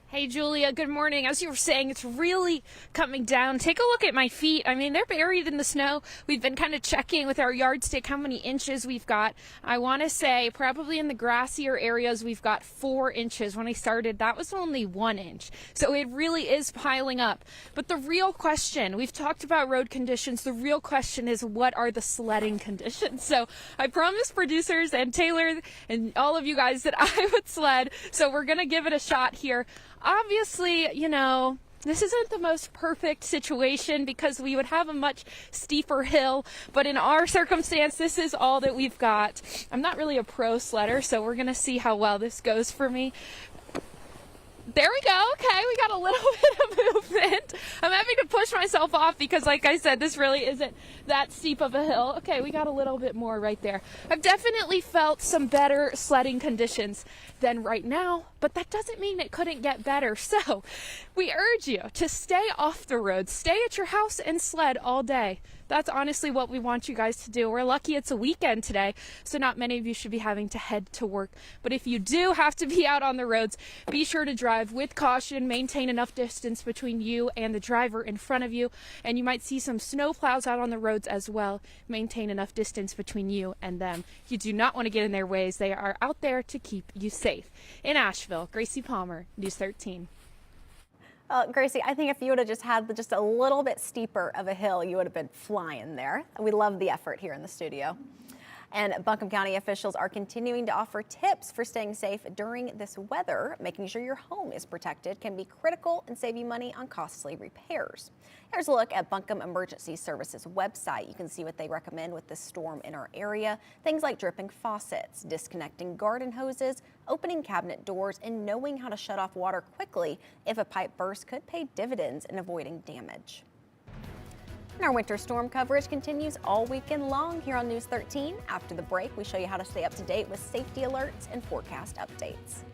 Hey, Julia, good morning. As you were saying, it's really coming down. Take a look at my feet. I mean, they're buried in the snow. We've been kind of checking with our yardstick how many inches we've got. I want to say probably in the grassier areas, we've got 4 inches. When I started, that was only 1 inch. So it really is piling up. But the real question, we've talked about road conditions. The real question is, what are the sledding conditions? So I promised producers and Taylor and all of you guys that I would sled. So we're going to give it a shot here. Obviously, you know, this isn't the most perfect situation because we would have a much steeper hill, but in our circumstance, this is all that we've got. I'm not really a pro sledder, so we're going to see how well this goes for me. There we go. Okay, we got a little bit of movement. I'm having to push myself off because, like I said, this really isn't that steep of a hill. Okay, we got a little bit more right there. I've definitely felt some better sledding conditions than right now, but that doesn't mean it couldn't get better. So we urge you to stay off the road, stay at your house and sled all day. That's honestly what we want you guys to do. We're lucky it's a weekend today, so not many of you should be having to head to work. But if you do have to be out on the roads, be sure to drive with caution, maintain enough distance between you and the driver in front of you, and you might see some snow plows out on the roads as well. Maintain enough distance between you and them. You do not want to get in their ways. They are out there to keep you safe. In Asheville, Gracie Palmer, News 13. Gracie, I think if you would have just had just a little bit steeper of a hill, you would have been flying there. We love the effort here in the studio. And Buncombe County officials are continuing to offer tips for staying safe during this weather. Making sure your home is protected can be critical and save you money on costly repairs. Here's a look at Buncombe Emergency Services website. You can see what they recommend with this storm in our area. Things like dripping faucets, disconnecting garden hoses, opening cabinet doors, and knowing how to shut off water quickly if a pipe burst could pay dividends in avoiding damage. And our winter storm coverage continues all weekend long here on News 13. After the break, we show you how to stay up to date with safety alerts and forecast updates.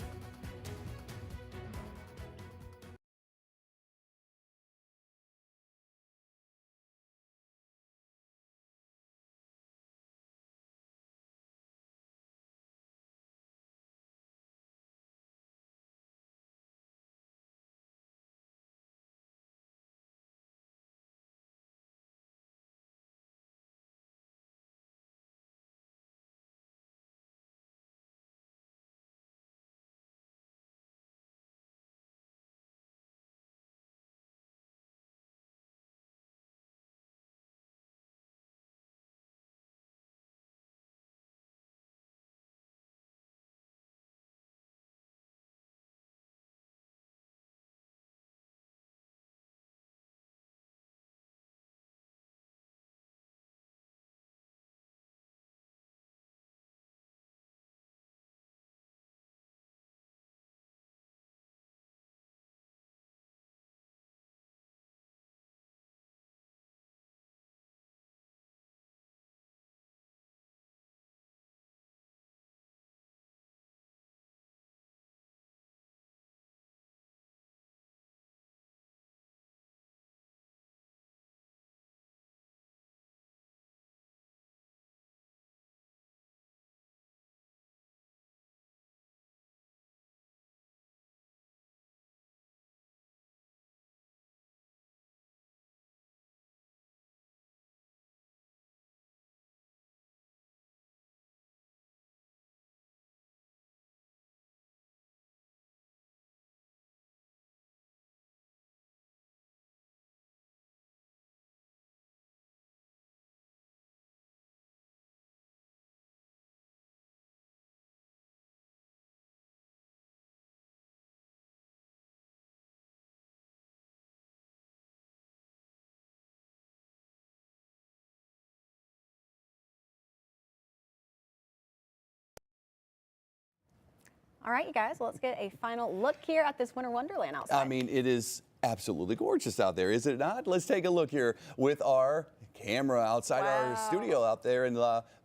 All right, you guys, well, let's get a final look here at this winter wonderland outside. I mean, it is absolutely gorgeous out there, is it not? Let's take a look here with our camera outside our studio out there in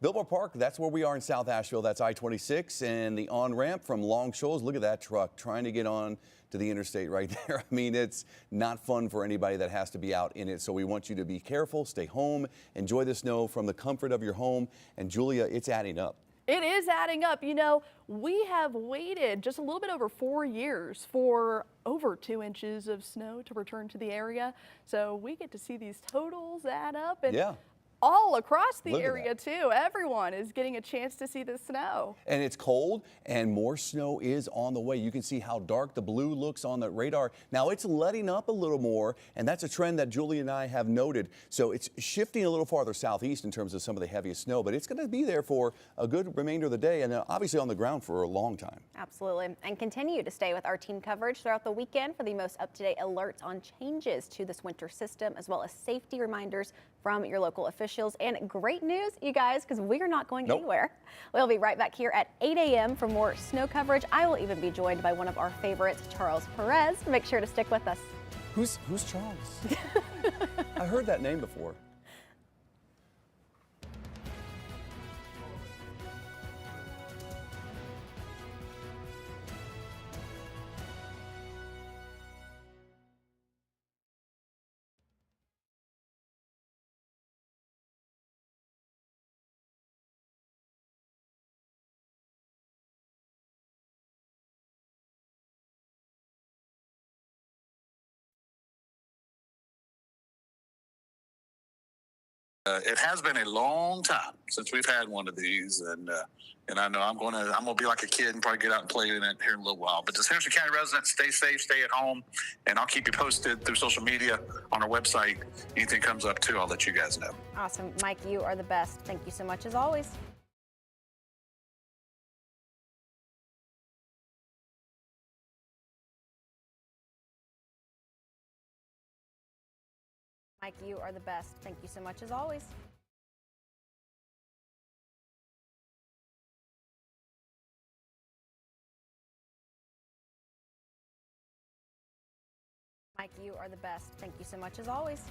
Billboard Park. That's where we are in South Asheville. That's I-26 and the on-ramp from Long Shoals. Look at that truck trying to get on to the interstate right there. I mean, it's not fun for anybody that has to be out in it. So we want you to be careful, stay home, enjoy the snow from the comfort of your home. And Julia, it's adding up. It is adding up. You know, we have waited just a little bit over 4 years for over 2 inches of snow to return to the area. So we get to see these totals add up. And all across the area too. Everyone is getting a chance to see the snow. And it's cold and more snow is on the way. You can see how dark the blue looks on the radar. Now it's letting up a little more, and that's a trend that Julie and I have noted. So it's shifting a little farther southeast in terms of some of the heaviest snow, but it's going to be there for a good remainder of the day and obviously on the ground for a long time. Absolutely. And continue to stay with our team coverage throughout the weekend for the most up-to-date alerts on changes to this winter system, as well as safety reminders from your local officials. And great news, you guys, because we are not going anywhere. We'll be right back here at 8 a.m. for more snow coverage. I will even be joined by one of our favorites, Charles Perez. Make sure to stick with us. Who's Charles? I heard that name before. It has been a long time since we've had one of these, and I know I'm gonna be like a kid and probably get out and play in it here in a little while. But as Henderson County residents, stay safe, stay at home, and I'll keep you posted through social media on our website. Anything comes up too, I'll let you guys know. Awesome, Mike, you are the best. Thank you so much as always. Mike, you are the best. Thank you so much as always. Mike, you are the best. Thank you so much as always.